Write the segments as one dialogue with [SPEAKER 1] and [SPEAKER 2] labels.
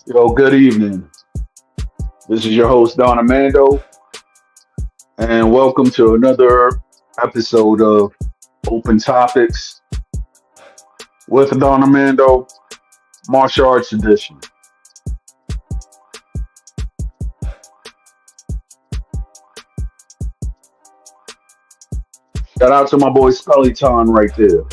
[SPEAKER 1] Yo, good evening. This is your host, Don Armando, and welcome to another episode of Open Topics with Don Armando, Martial Arts Edition. Shout out to my boy Scully Ton right there.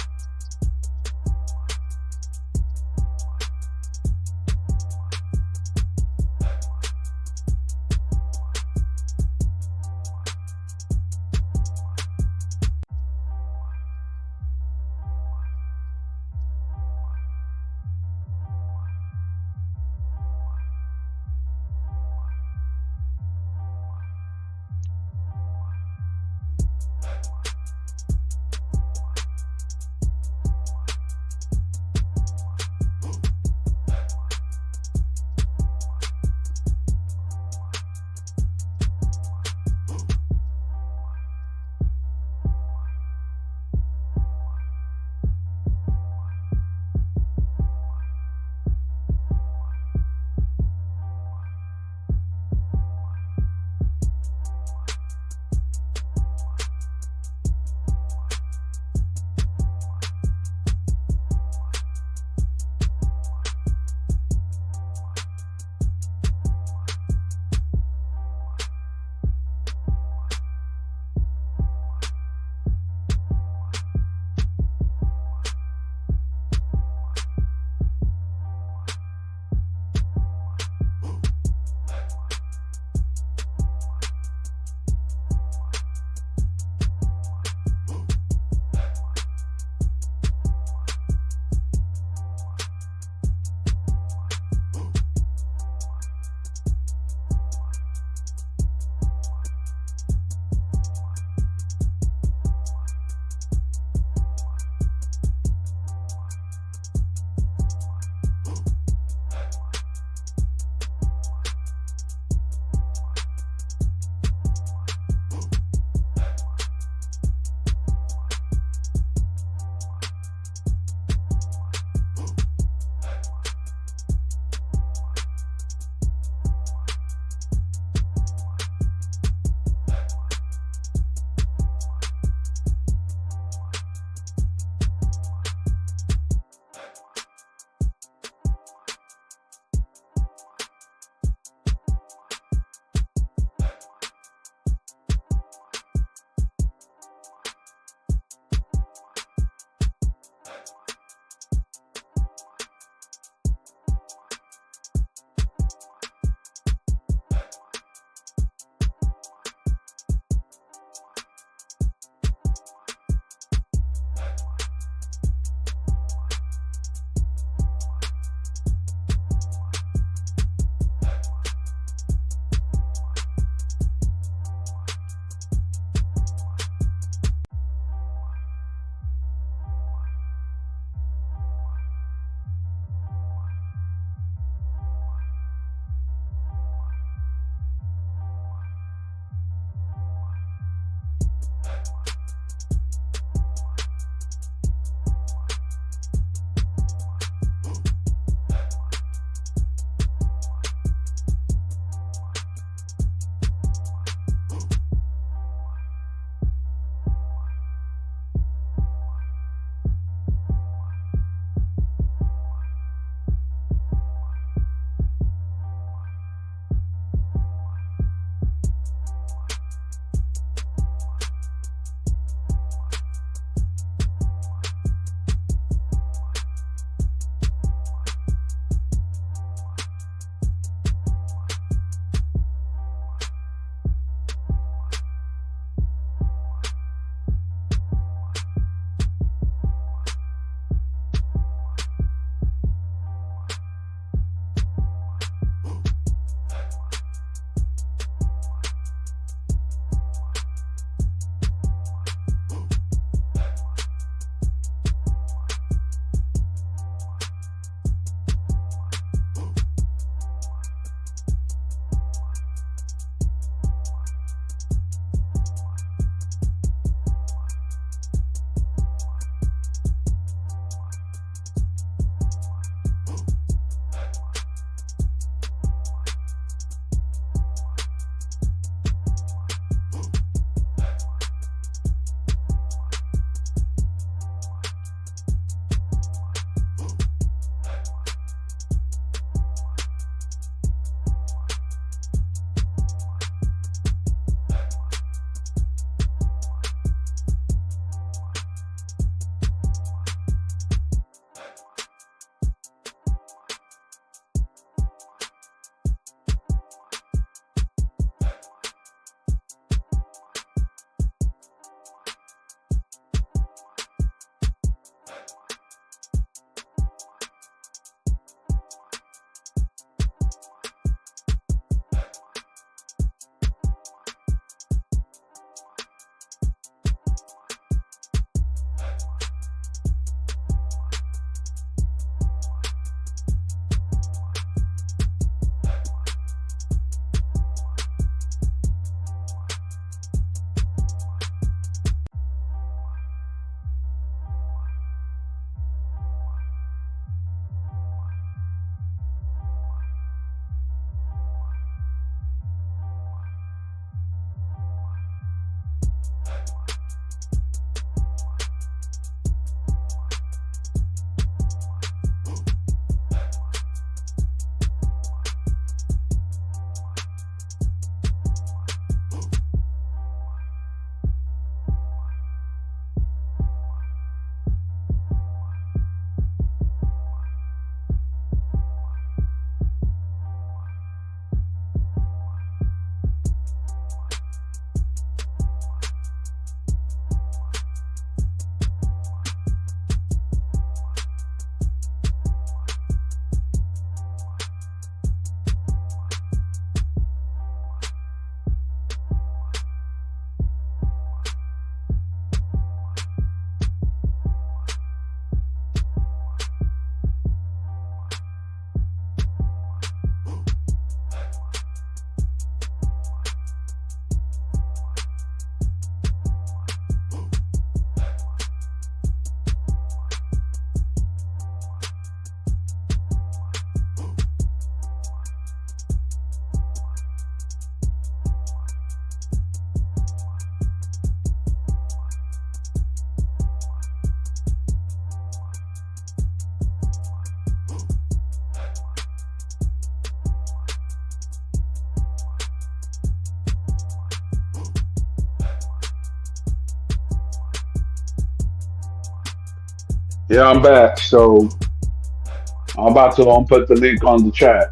[SPEAKER 1] Yeah, I'm back. So I'm about to put the link on the chat.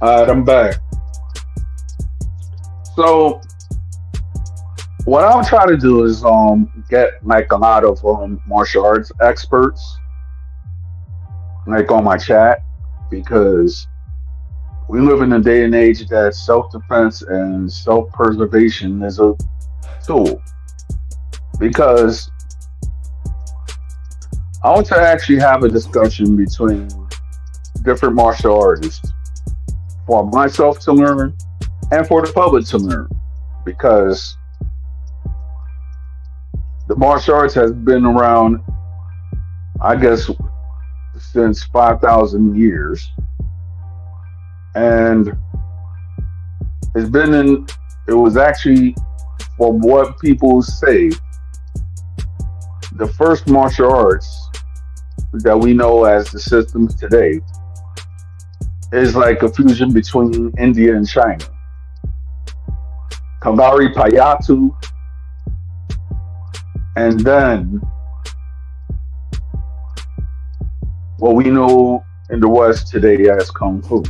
[SPEAKER 1] All right, I'm back. So what I'm trying to do is get like a lot of martial arts experts like on my chat because we live in a day and age that self defense and self preservation is a tool. Because I want to actually have a discussion between different martial artists for myself to learn and for the public to learn. Because the martial arts has been around, I guess, since 5,000 years. And it's been in, it was actually, from what people say, the first martial arts that we know as the systems today is like a fusion between India and China. Kagari Payatu, and then what we know in the West today as Kung Fu.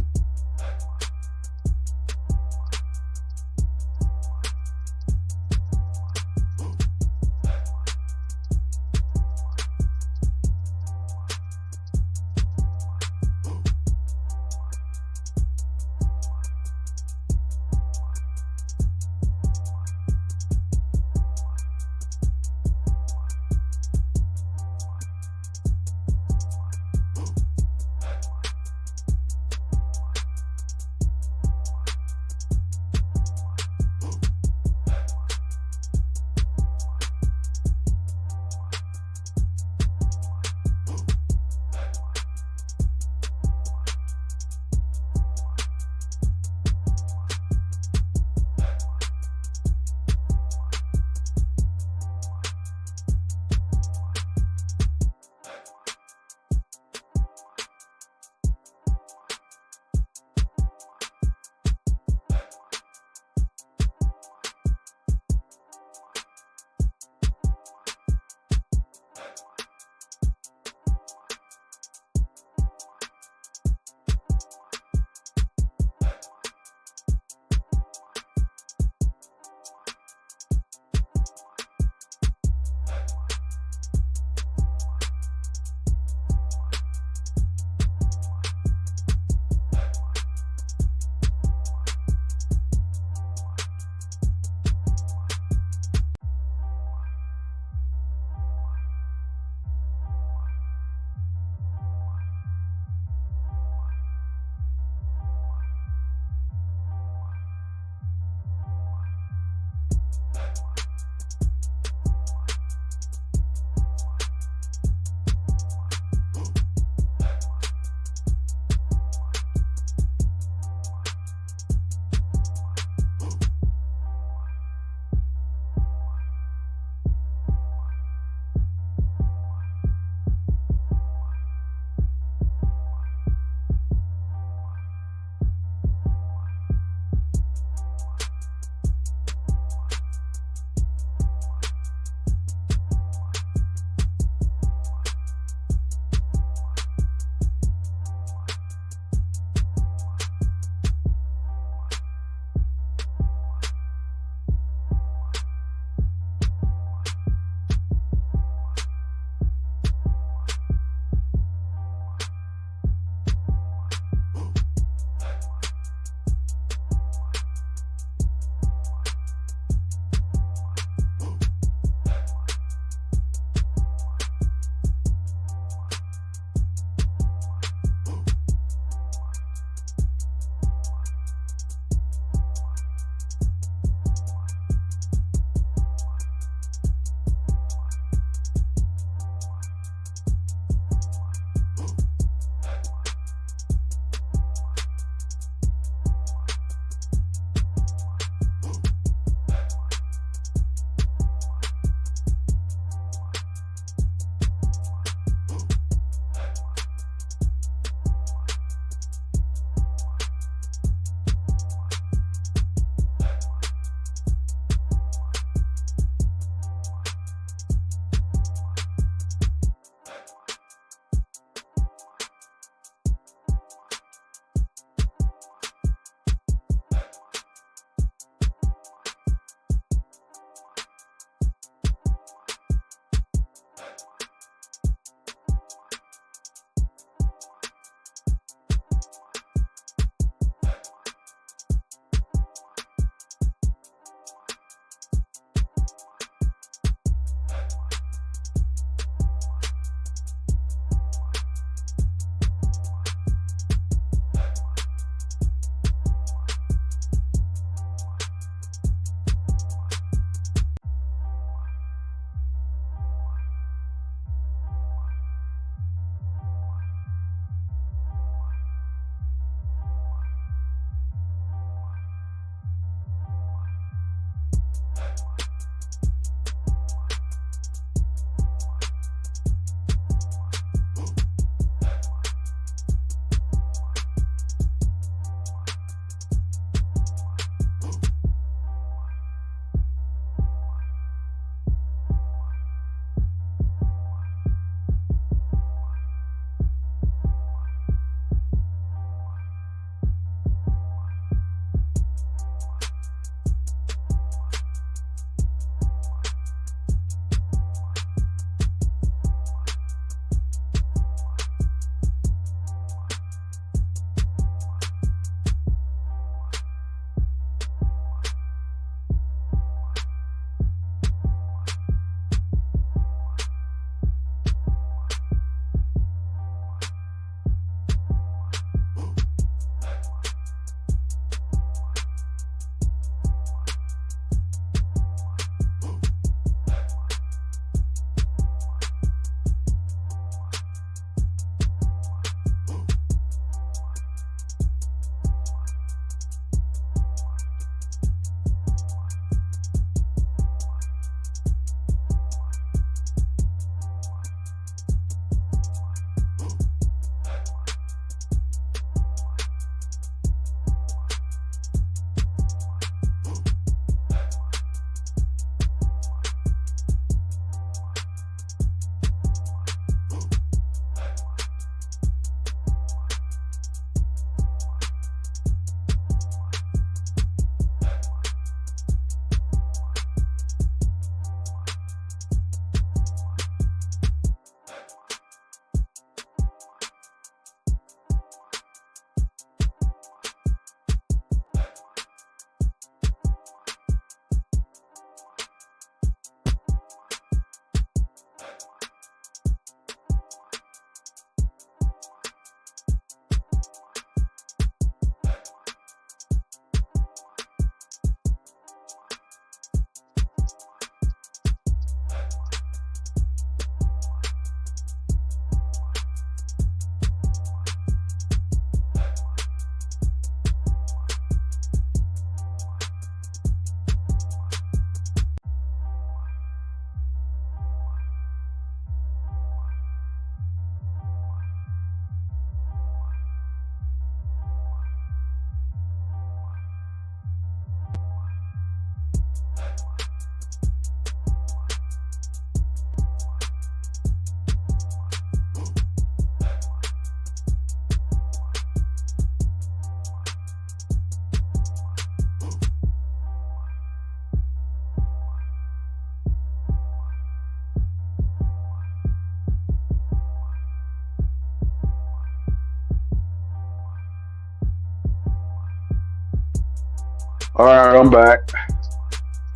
[SPEAKER 1] All right, I'm back.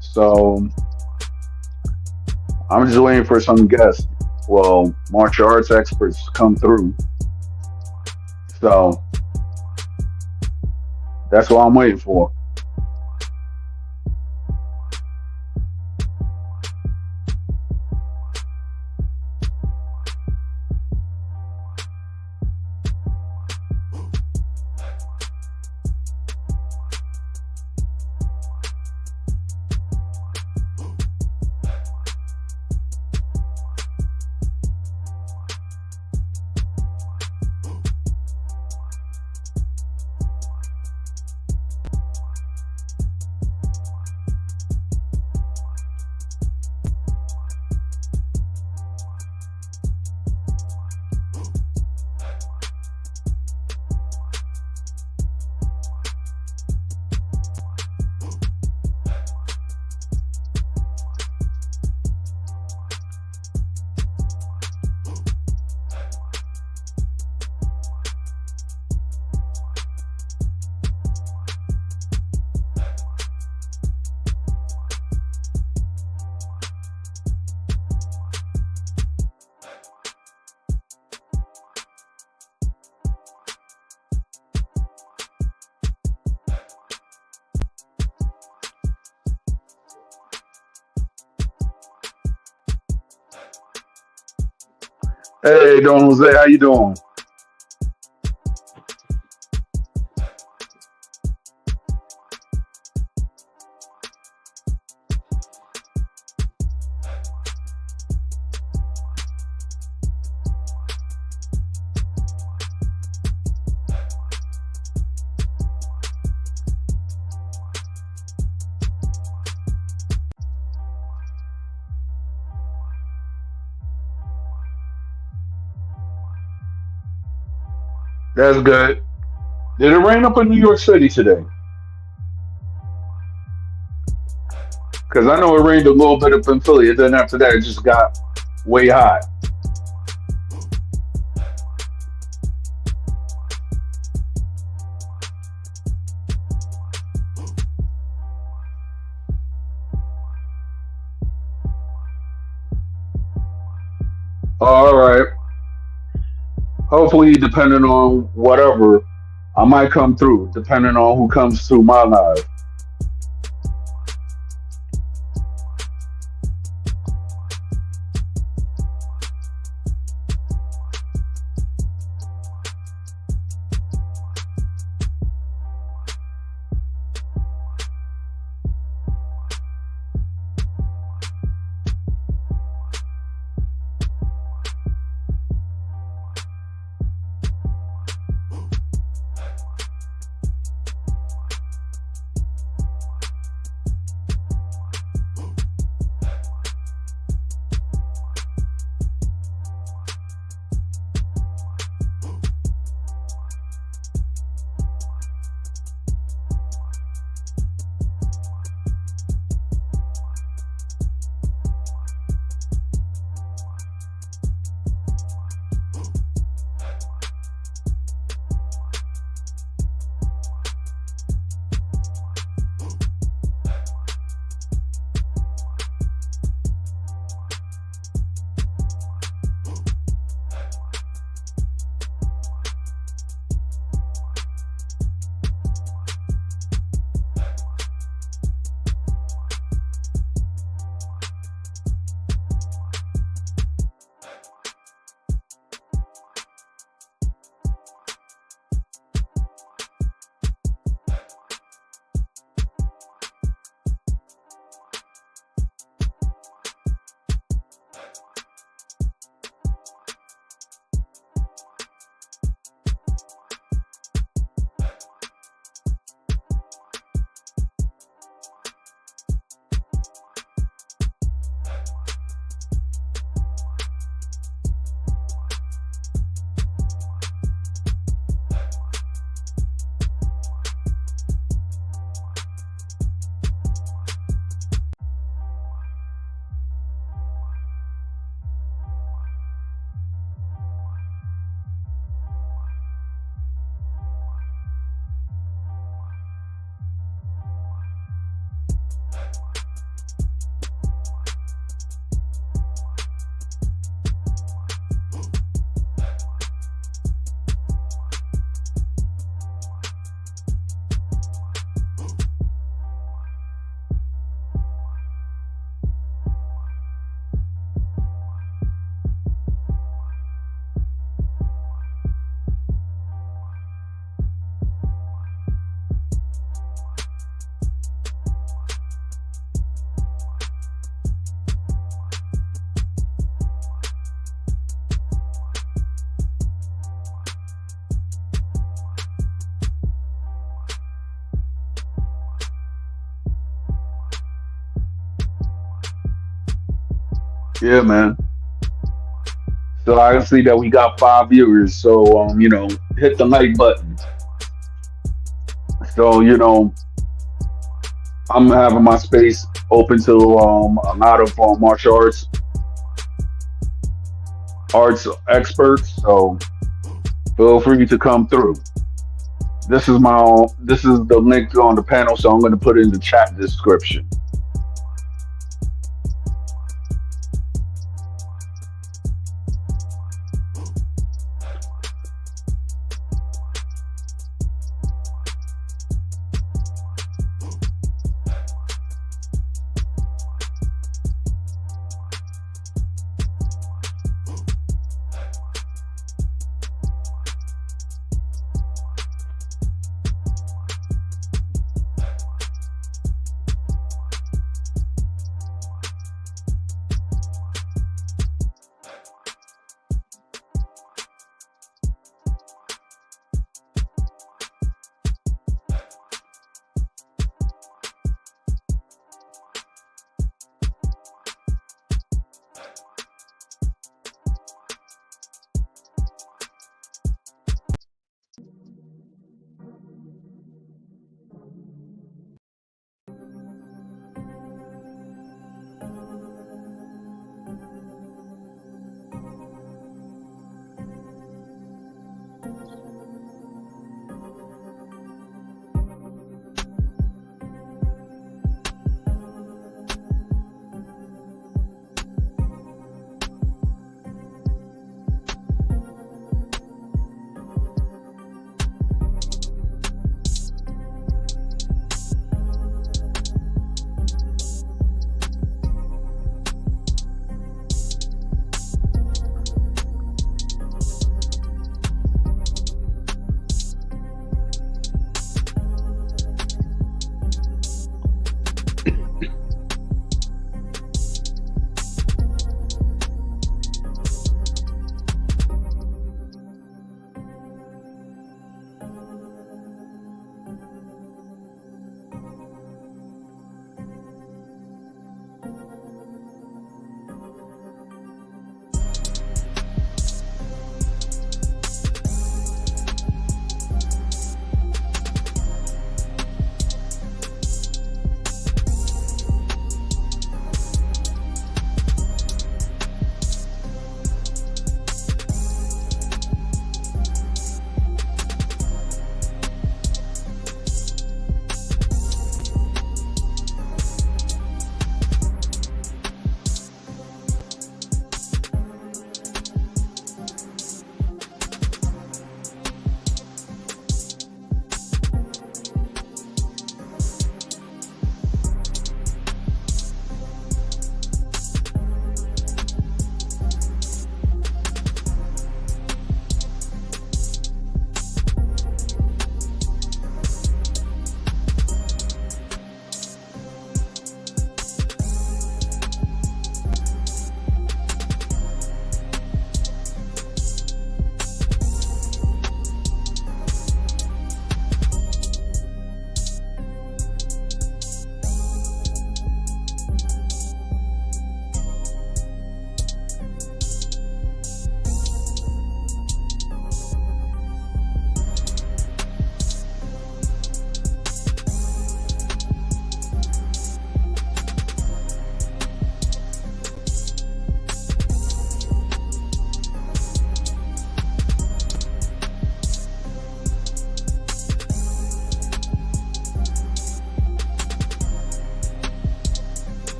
[SPEAKER 1] So I'm just waiting for some guests. Well, martial arts experts to come through. So that's what I'm waiting for. Hey, Don Jose, how you doing? That's good. Did it rain up in New York City today? Because I know it rained a little bit up in Philly, and then after that, it just got way hot. All right. Hopefully, depending on whatever, I might come through, depending on who comes through my live. Yeah, man. So I see that we got 5 viewers. So hit the like button. So I'm having my space open to a lot of martial arts experts. So feel free to come through. This is the link on the panel, so I'm going to put it in the chat description.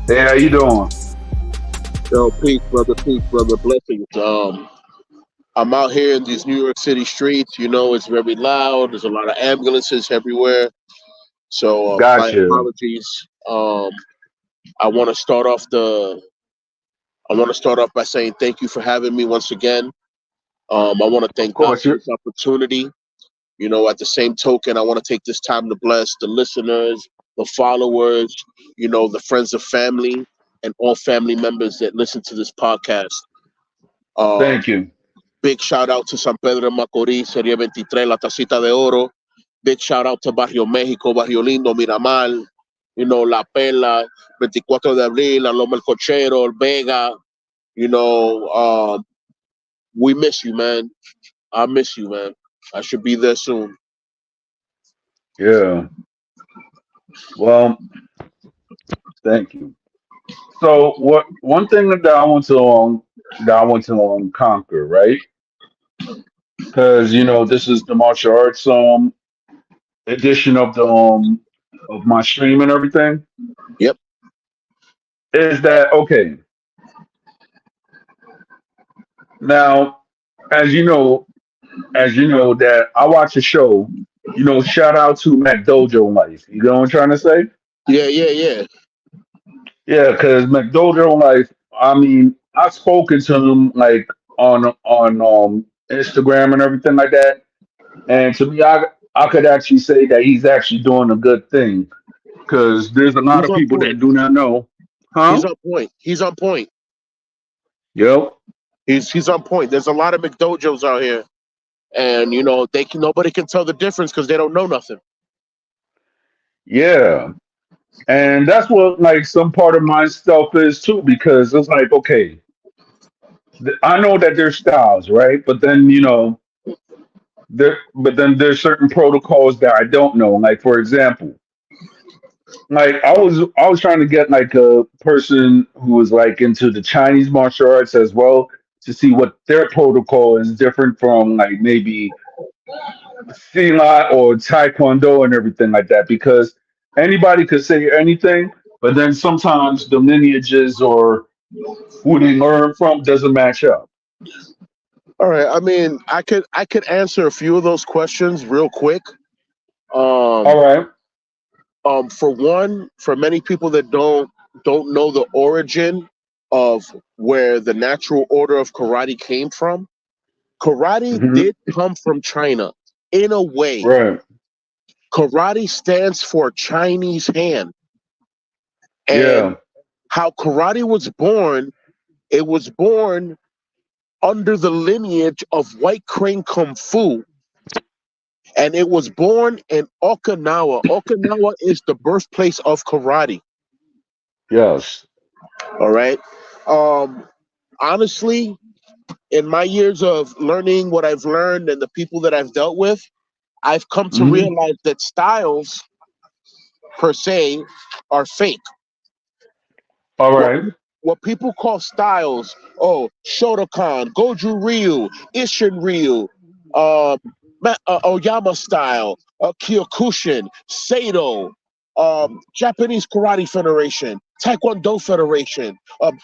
[SPEAKER 1] Hey, how you doing?
[SPEAKER 2] Yo, peace, brother, blessings. I'm out here in these New York City streets. You know, it's very loud. There's a lot of ambulances everywhere. So, my
[SPEAKER 1] Gotcha.
[SPEAKER 2] apologies. I want to start off the. I want to start off by saying thank you for having me once again. I want to
[SPEAKER 1] Of
[SPEAKER 2] thank God
[SPEAKER 1] course,
[SPEAKER 2] for
[SPEAKER 1] you're.
[SPEAKER 2] this opportunity. You know, at the same token, I want to take this time to bless the listeners, the followers, the friends of family, and all family members that listen to this podcast. Um,
[SPEAKER 1] Thank you.
[SPEAKER 2] Big shout out to San Pedro de Macorís, Serie 23, La Tacita de Oro. Big shout out to Barrio México, Barrio Lindo, Miramar, La Perla, 24 de Abril, La Loma El Cochero, El Vega. You know, we miss you, man. I miss you, man. I should be there soon.
[SPEAKER 1] Yeah. Well, thank you. So, what one thing that I want to conquer, right? Because this is the martial arts edition of my stream and everything.
[SPEAKER 2] Yep.
[SPEAKER 1] Is that okay? Now, as you know, that I watch a show. Shout out to Mac Dojo Life. You know what I'm trying to say?
[SPEAKER 2] Yeah, yeah, yeah.
[SPEAKER 1] Yeah, because McDojo, like, I mean, I've spoken to him like on Instagram and everything like that, and to me, I could actually say that he's actually doing a good thing because there's a lot
[SPEAKER 2] He's
[SPEAKER 1] of
[SPEAKER 2] on
[SPEAKER 1] people
[SPEAKER 2] point.
[SPEAKER 1] that do not know,
[SPEAKER 2] He's
[SPEAKER 1] huh?
[SPEAKER 2] on point. He's on point.
[SPEAKER 1] Yep,
[SPEAKER 2] He's on point. There's a lot of McDojos out here, and nobody can tell the difference because they don't know nothing.
[SPEAKER 1] yeah, and that's what like some part of my stuff is too because it's like okay, I know that there's styles, right? But then there's certain protocols that I don't know. Like for example. Like I was trying to get like a person who was like into the Chinese martial arts as well to see what their protocol is different from like maybe Silat or Taekwondo and everything like that because anybody could say anything, but then sometimes the lineages or who they learn from doesn't match up.
[SPEAKER 2] All right. I mean, I could answer a few of those questions real quick. Um,
[SPEAKER 1] All right.
[SPEAKER 2] for one, for many people that don't know the origin of where the natural order of karate came from, karate
[SPEAKER 1] Hmm.
[SPEAKER 2] did come from China in a way.
[SPEAKER 1] Right.
[SPEAKER 2] Karate stands for Chinese hand, and
[SPEAKER 1] Yeah.
[SPEAKER 2] how karate was born, it was born under the lineage of White Crane Kung Fu, and it was born in Okinawa. Okinawa is the birthplace of karate.
[SPEAKER 1] Yes.
[SPEAKER 2] All right. Um, Honestly, in my years of learning what I've learned and the people that I've dealt with, I've come to
[SPEAKER 1] Hmm.
[SPEAKER 2] realize that styles per se are fake.
[SPEAKER 1] All
[SPEAKER 2] What
[SPEAKER 1] right.
[SPEAKER 2] what people call styles, oh, Shotokan, Goju Ryu, Ishin Ryu, um, Oyama style, Kyokushin, Seido, Japanese Karate Federation, Taekwondo Federation,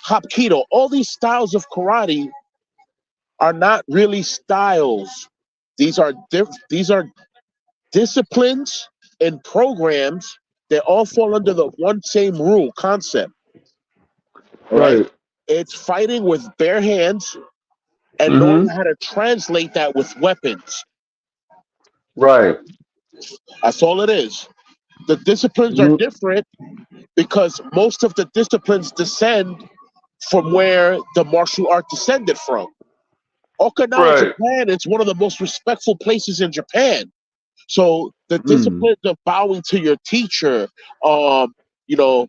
[SPEAKER 2] Hapkido. All these styles of karate are not really styles. These are disciplines and programs that all fall under the one same rule concept. All right,
[SPEAKER 1] Right.
[SPEAKER 2] it's fighting with bare hands and knowing
[SPEAKER 1] Hmm.
[SPEAKER 2] how to translate that with weapons.
[SPEAKER 1] Right.
[SPEAKER 2] That's all it is. The disciplines are
[SPEAKER 1] Hmm.
[SPEAKER 2] different because most of the disciplines descend from where the martial art descended from. Okinawa,
[SPEAKER 1] Right.
[SPEAKER 2] Japan, it's one of the most respectful places in Japan. So the
[SPEAKER 1] Mm.
[SPEAKER 2] disciplines of bowing to your teacher, um, you know,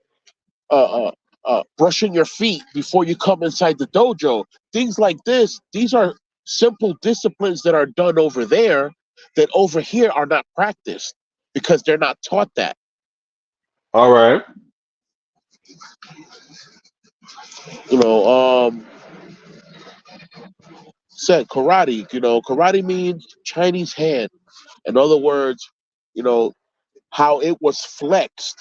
[SPEAKER 2] brushing your feet before you come inside the dojo, things like this, these are simple disciplines that are done over there that over here are not practiced because they're not taught that.
[SPEAKER 1] All right.
[SPEAKER 2] You know, said karate, karate means Chinese hand. In other words, you know, how it was flexed,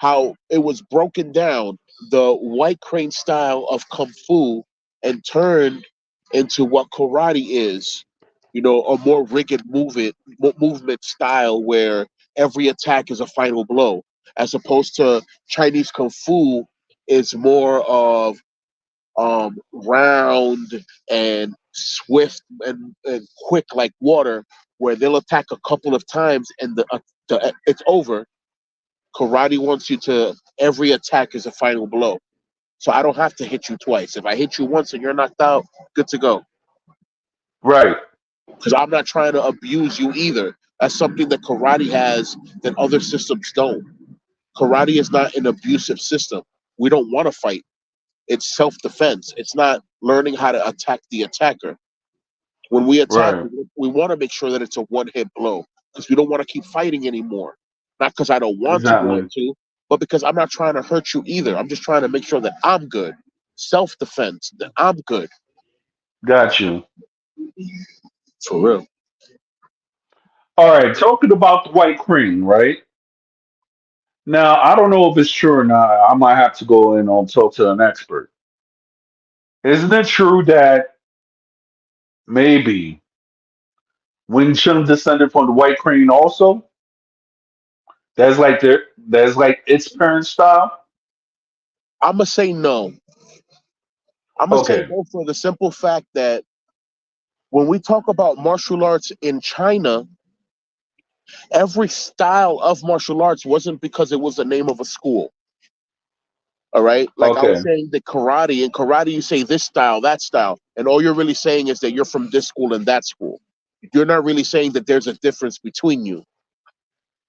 [SPEAKER 2] how it was broken down, the white crane style of kung fu, and turned into what karate is. A more rigid movement style where every attack is a final blow, as opposed to Chinese kung fu is more of round and swift and quick like water, where they'll attack a couple of times and it's over. Karate wants you to every attack is a final blow. So I don't have to hit you twice. If I hit you once and you're knocked out, good to go.
[SPEAKER 1] Right.
[SPEAKER 2] Because I'm not trying to abuse you either. That's something that karate has that other systems don't. Karate is not an abusive system. We don't want to fight. It's self defense. It's not learning how to attack the attacker. When we attack,
[SPEAKER 1] Right.
[SPEAKER 2] we want to make sure that it's a one hit blow because we don't want to keep fighting anymore. Not because I don't want
[SPEAKER 1] Exactly.
[SPEAKER 2] to, but because I'm not trying to hurt you either. I'm just trying to make sure that I'm good. Self defense, that I'm good.
[SPEAKER 1] Got you.
[SPEAKER 2] For real.
[SPEAKER 1] All right. Talking about the white cream, right? Now, I don't know if it's true or not. I might have to go in and talk to an expert. Isn't it true that maybe Wing Chun descended from the white crane also? That's like its parent style?
[SPEAKER 2] I'm going to say no. I'm going to say
[SPEAKER 1] Okay.
[SPEAKER 2] no for the simple fact that when we talk about martial arts in China, every style of martial arts wasn't because it was the name of a school. All right. Like I was
[SPEAKER 1] Okay.
[SPEAKER 2] saying, the karate, in karate, you say this style, that style. And all you're really saying is that you're from this school and that school. You're not really saying that there's a difference between you.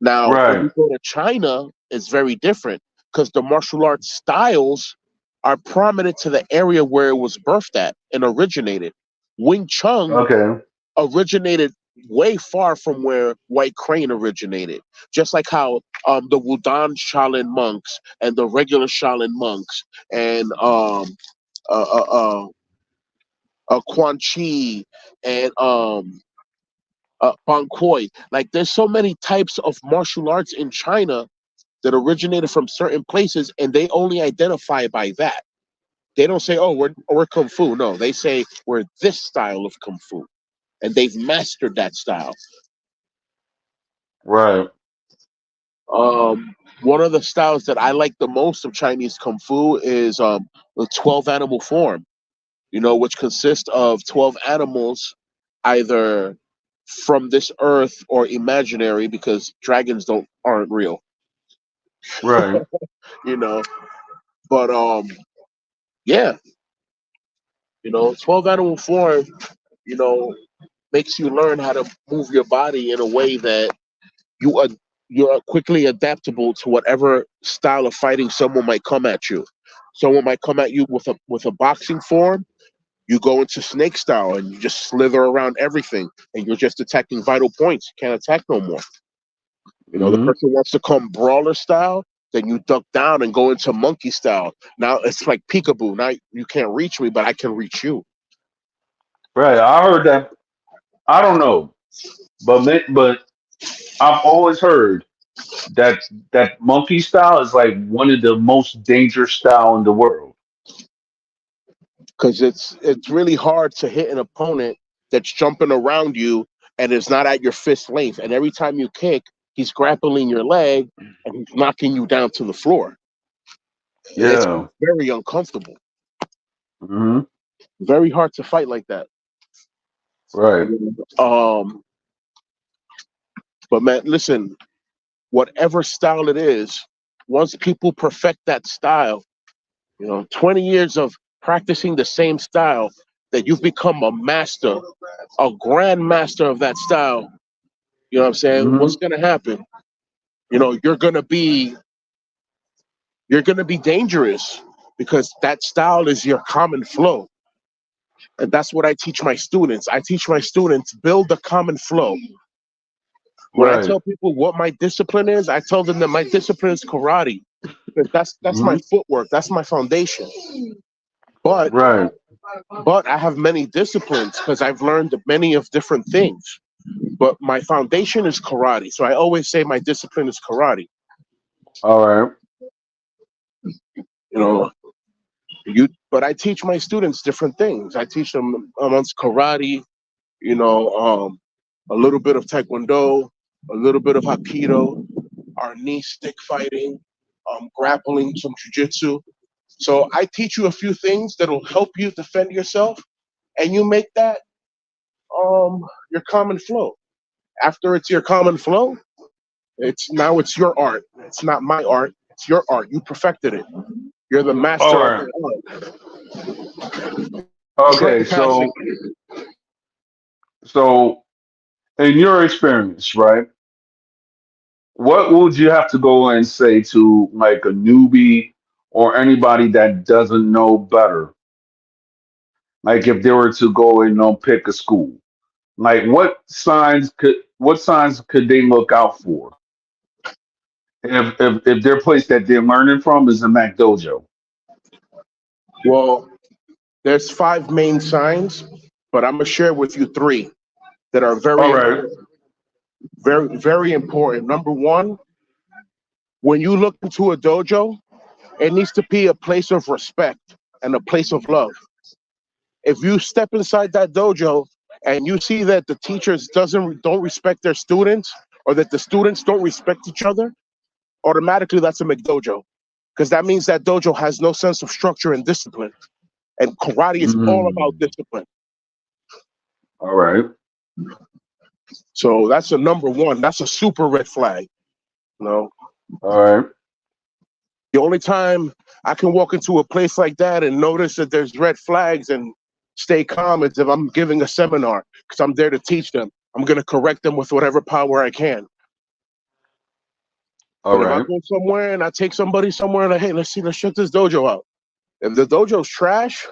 [SPEAKER 2] Now, when
[SPEAKER 1] Right.
[SPEAKER 2] you go to China, it's very different because the martial arts styles are prominent to the area where it was birthed at and originated. Wing Chun
[SPEAKER 1] Okay.
[SPEAKER 2] originated way far from where White Crane originated. Just like how the Wudang Shaolin monks and the regular Shaolin monks and uh, uh, uh, Quan Chi and Bang Koi. Like there's so many types of martial arts in China that originated from certain places, and they only identify by that. They don't say, "Oh, we're kung fu." No, they say we're this style of kung fu, and they've mastered that style.
[SPEAKER 1] Right.
[SPEAKER 2] One of the styles that I like the most of Chinese kung fu is the 12 animal form. Which consists of 12 animals, either from this earth or imaginary, because dragons don't aren't real.
[SPEAKER 1] Right.
[SPEAKER 2] You know, but yeah, 12 animal form. You know, makes you learn how to move your body in a way that you are you're quickly adaptable to whatever style of fighting someone might come at you. Someone might come at you with a boxing form. You go into snake style and you just slither around everything, and you're just attacking vital points. You can't attack no more. The
[SPEAKER 1] Hmm.
[SPEAKER 2] person wants to come brawler style, then you duck down and go into monkey style. Now it's like peekaboo. Now you can't reach me, but I can reach you.
[SPEAKER 1] Right. I heard that. I don't know, but I've always heard that monkey style is like one of the most dangerous style in the world.
[SPEAKER 2] Because it's really hard to hit an opponent that's jumping around you and is not at your fist length. And every time you kick, he's grappling your leg and he's knocking you down to the floor. It's
[SPEAKER 1] Yeah.
[SPEAKER 2] very uncomfortable.
[SPEAKER 1] Hmm.
[SPEAKER 2] Very hard to fight like that.
[SPEAKER 1] Right.
[SPEAKER 2] Um, but man, listen, whatever style it is, once people perfect that style, 20 years of practicing the same style, that you've become a master, a grand master of that style. You know what I'm saying? What's
[SPEAKER 1] Hmm.
[SPEAKER 2] gonna happen? You're gonna be dangerous because that style is your common flow. And that's what I teach my students. I teach my students build a common flow. When I
[SPEAKER 1] Right.
[SPEAKER 2] tell people what my discipline is, I tell them that my discipline is karate. That's my
[SPEAKER 1] Hmm.
[SPEAKER 2] footwork. That's my foundation. But
[SPEAKER 1] Right.
[SPEAKER 2] but I have many disciplines because I've learned many of different things. But my foundation is karate. So I always say my discipline is karate.
[SPEAKER 1] All right.
[SPEAKER 2] You know, but I teach my students different things. I teach them amongst karate, you know, a little bit of taekwondo, a little bit of hapkido, our knee stick fighting, grappling, some jujitsu. So I teach you a few things that'll help you defend yourself, and you make that your common flow. After it's your common flow, it's your art. It's not my art. It's your art. You perfected it. You're the
[SPEAKER 1] All
[SPEAKER 2] master of
[SPEAKER 1] right.
[SPEAKER 2] the art. It's like
[SPEAKER 1] Okay.
[SPEAKER 2] a passing.
[SPEAKER 1] So in your experience, right? What would you have to go and say to like a newbie or anybody that doesn't know better? Like if they were to go and pick a school, like what signs could they look out for if their place that they're learning from is a Mac Dojo?
[SPEAKER 2] Well, there's five main signs, but I'm gonna share with you three that are very
[SPEAKER 1] All right.
[SPEAKER 2] important. Very, very important. Number one, when you look into a dojo, it needs to be a place of respect and a place of love. If you step inside that dojo and you see that the teachers don't respect their students, or that the students don't respect each other, automatically that's a McDojo, because that means that dojo has no sense of structure and discipline. And karate is all about
[SPEAKER 1] Mm,
[SPEAKER 2] discipline.
[SPEAKER 1] all right.
[SPEAKER 2] So that's a number one. That's a super red flag. You know,
[SPEAKER 1] All right.
[SPEAKER 2] the only time I can walk into a place like that and notice that there's red flags and stay calm is if I'm giving a seminar, because I'm there to teach them. I'm going to correct them with whatever power I can.
[SPEAKER 1] All
[SPEAKER 2] But if I
[SPEAKER 1] right.
[SPEAKER 2] go somewhere and I take somebody somewhere, like, hey, let's check this dojo out. If the dojo's trash,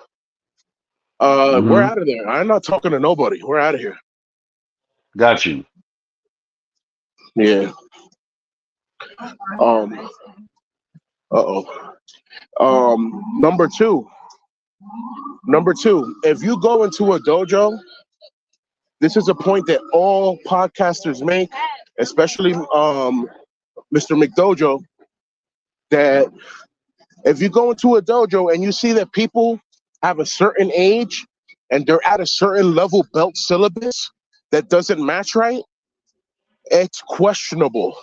[SPEAKER 2] we're
[SPEAKER 1] Mm-hmm.
[SPEAKER 2] out of there. I'm not talking to nobody. We're out of here.
[SPEAKER 1] Got you.
[SPEAKER 2] Yeah. Um. Uh-oh. Number two. Number two. If you go into a dojo, this is a point that all podcasters make, especially Mr. McDojo, that if you go into a dojo and you see that people have a certain age and they're at a certain level belt syllabus that doesn't match right, it's questionable.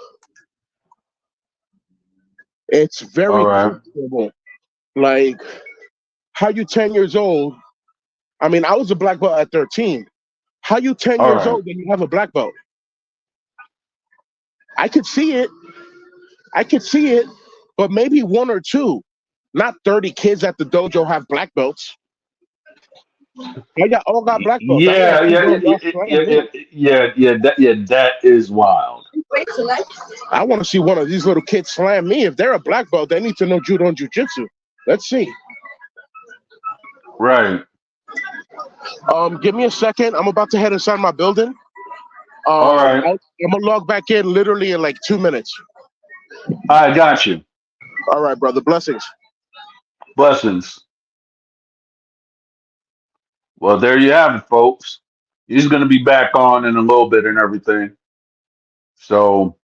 [SPEAKER 2] It's
[SPEAKER 1] All
[SPEAKER 2] very
[SPEAKER 1] right.
[SPEAKER 2] questionable. Like, how you 10 years old? I mean, I was a black belt at 13. How you 10
[SPEAKER 1] All
[SPEAKER 2] years
[SPEAKER 1] right.
[SPEAKER 2] old and you have a black belt? I could see it. I could see it, but maybe one or two. Not 30 kids at the dojo have black belts. I got all got black belts. I want
[SPEAKER 1] Yeah,
[SPEAKER 2] to see
[SPEAKER 1] yeah,
[SPEAKER 2] one
[SPEAKER 1] yeah,
[SPEAKER 2] of
[SPEAKER 1] yeah,
[SPEAKER 2] y'all slam
[SPEAKER 1] yeah,
[SPEAKER 2] me.
[SPEAKER 1] yeah, that is wild.
[SPEAKER 2] I want to see one of these little kids slam me. If they're a black belt, they need to know judo and jujitsu. Let's see.
[SPEAKER 1] Right.
[SPEAKER 2] Give me a second. I'm about to head inside my building.
[SPEAKER 1] All right.
[SPEAKER 2] I'm gonna log back in literally in like 2 minutes.
[SPEAKER 1] I got you.
[SPEAKER 2] All right, brother. Blessings.
[SPEAKER 1] Blessings. Well, there you have it, folks. He's going to be back on in a little bit and everything. So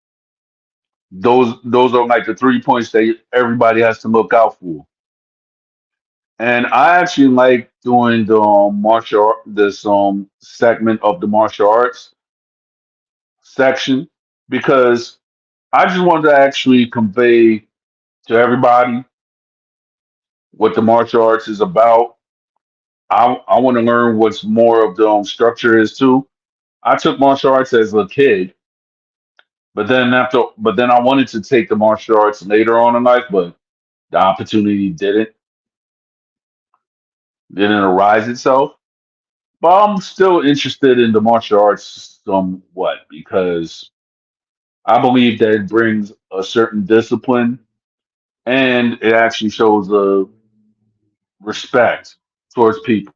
[SPEAKER 1] those are like the 3 points that everybody has to look out for. And I actually like doing the this segment of the martial arts section because I just wanted to actually convey to everybody what the martial arts is about. I want to learn what's more of the structure is too. I took martial arts as a kid, but then I wanted to take the martial arts later on in life, but the opportunity didn't arise itself. But I'm still interested in the martial arts somewhat because I believe that it brings a certain discipline and it actually shows a respect towards people.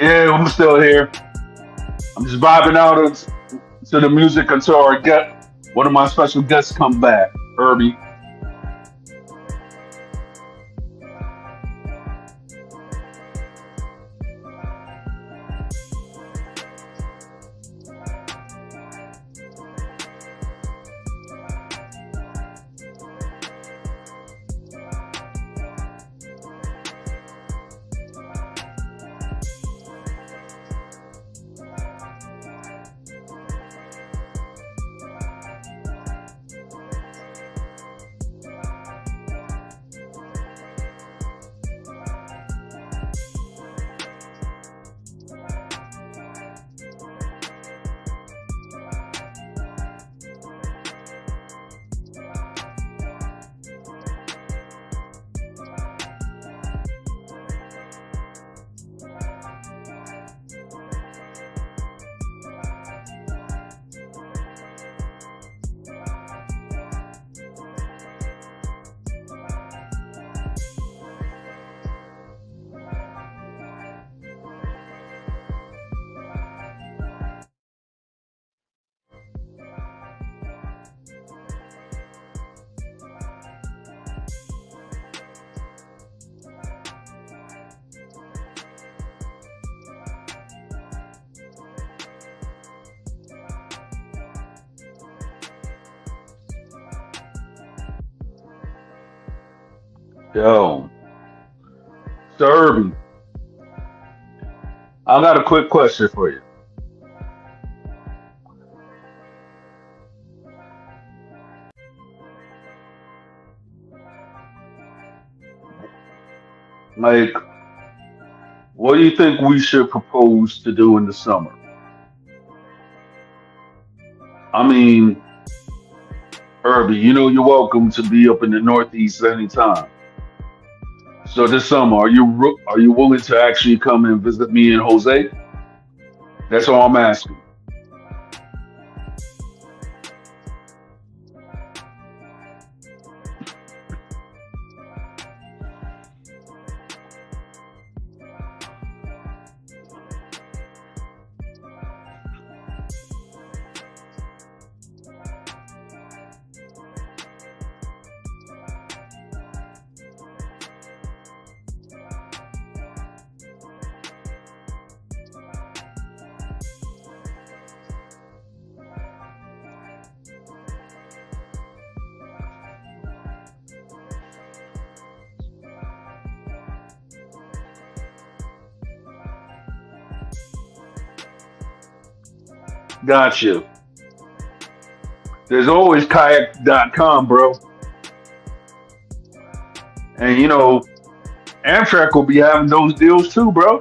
[SPEAKER 1] Yeah, I'm still here. I'm just vibing out to the music until one of my special guests come back, Herbie. Yo, so Herbie, I got a quick question for you. Like, what do you think we should propose to do in the summer? I mean, Herbie, you know you're welcome to be up in the Northeast anytime. So this summer, are you willing to actually come and visit me and Jose? That's all I'm asking. Got you. There's always kayak.com, bro. And you know, Amtrak will be having those deals too, bro.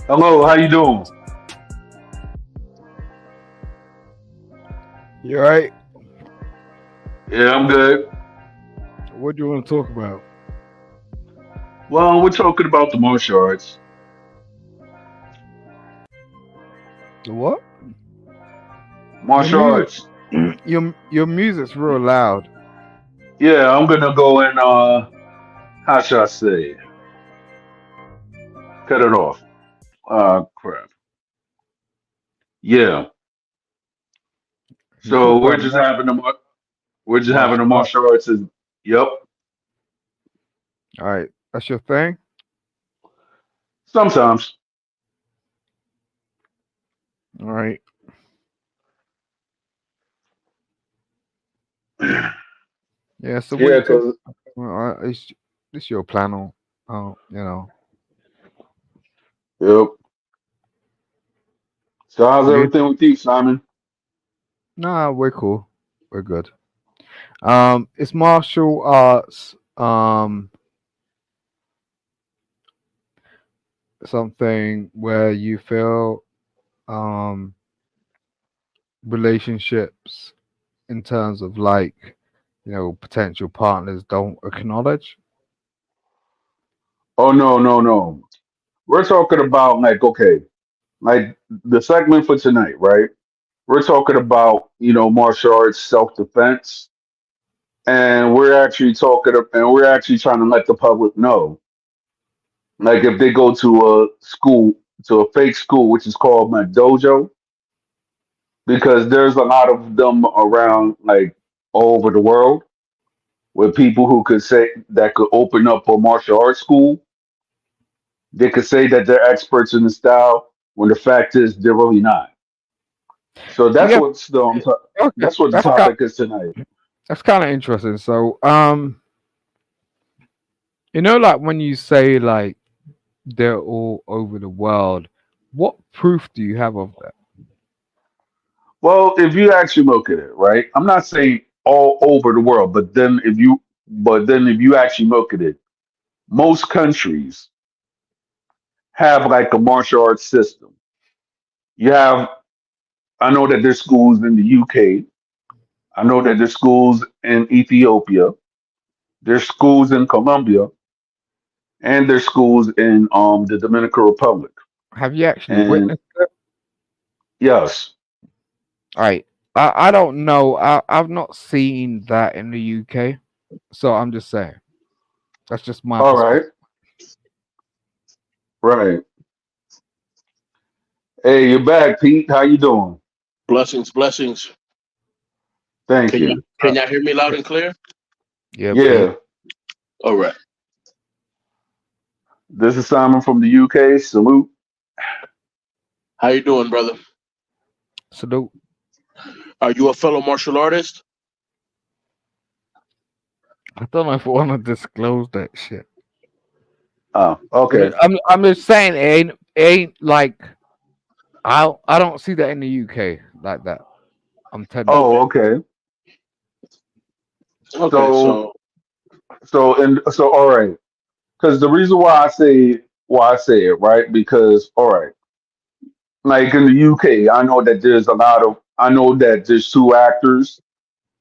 [SPEAKER 1] Hello, how you doing?
[SPEAKER 3] You right?
[SPEAKER 1] Yeah, I'm good.
[SPEAKER 3] What do you want to talk about?
[SPEAKER 1] Well, we're talking about the martial arts.
[SPEAKER 3] The what? Your
[SPEAKER 1] Martial
[SPEAKER 3] music,
[SPEAKER 1] arts.
[SPEAKER 3] your music's real loud.
[SPEAKER 1] Yeah, I'm gonna go and how should I say? Cut it off. Crap. Yeah.
[SPEAKER 3] You
[SPEAKER 1] So
[SPEAKER 3] talk
[SPEAKER 1] we're
[SPEAKER 3] about
[SPEAKER 1] just having we're just having the
[SPEAKER 3] martial art.
[SPEAKER 1] martial arts. Yep.
[SPEAKER 3] All right, that's your thing.
[SPEAKER 1] Sometimes.
[SPEAKER 3] All right. Yeah. So what
[SPEAKER 1] Yeah,
[SPEAKER 3] you talk?
[SPEAKER 1] cause
[SPEAKER 3] It's your planner. Oh, you know.
[SPEAKER 1] yep. So how's
[SPEAKER 3] You?
[SPEAKER 1] everything with you, Simon?
[SPEAKER 3] Nah, we're cool. We're good. It's martial arts. Something where you feel um relationships in terms of like potential partners don't acknowledge.
[SPEAKER 1] Oh no, no, no. We're talking about like okay, like the segment for tonight, right? We're talking about martial arts self defense, and we're actually trying to let the public know, like if they go to a school, to a fake school, which is called my dojo, because there's a lot of them around, like all over the world, with people who could say that could open up a martial arts school. They could say that they're experts in the style, when the fact is they're really not. So
[SPEAKER 3] You
[SPEAKER 1] that's
[SPEAKER 3] have
[SPEAKER 1] what's
[SPEAKER 3] okay.
[SPEAKER 1] that's what the topic is tonight.
[SPEAKER 3] That's kind of interesting. So, like when you say like they're all over the world, what proof do you have of that?
[SPEAKER 1] Well, if you actually look at it, right? I'm not saying all over the world, but then if you actually look at it, most countries have like a martial arts system. You have I know that there's schools in the UK. I know that there's schools in Ethiopia. There's schools in Colombia, and there's schools in the Dominican Republic.
[SPEAKER 3] Have you actually
[SPEAKER 1] And
[SPEAKER 3] witnessed it?
[SPEAKER 1] yes,
[SPEAKER 3] All right. I don't know. I've not seen that in the UK, so I'm just saying. That's just my
[SPEAKER 1] all right,
[SPEAKER 3] perspective.
[SPEAKER 1] right. Hey, you're back, Pete. How you doing?
[SPEAKER 2] Blessings, blessings.
[SPEAKER 1] Thank
[SPEAKER 2] Can you
[SPEAKER 1] you.
[SPEAKER 2] can y'all hear me loud and clear?
[SPEAKER 3] Yeah, Pete.
[SPEAKER 1] Yeah,
[SPEAKER 2] All right.
[SPEAKER 1] this is Simon from the UK. Salute.
[SPEAKER 2] How you doing, brother?
[SPEAKER 3] So
[SPEAKER 2] Are you a fellow martial artist?
[SPEAKER 3] I don't know if I want to disclose that shit.
[SPEAKER 1] Oh, okay.
[SPEAKER 3] I'm just saying it ain't like I don't see that in the UK like that. I'm telling you.
[SPEAKER 1] Oh, okay.
[SPEAKER 2] Okay,
[SPEAKER 1] So,
[SPEAKER 2] so
[SPEAKER 1] so all right. Because the reason why I say it, right? Because all right, like in the UK, I know that there's two actors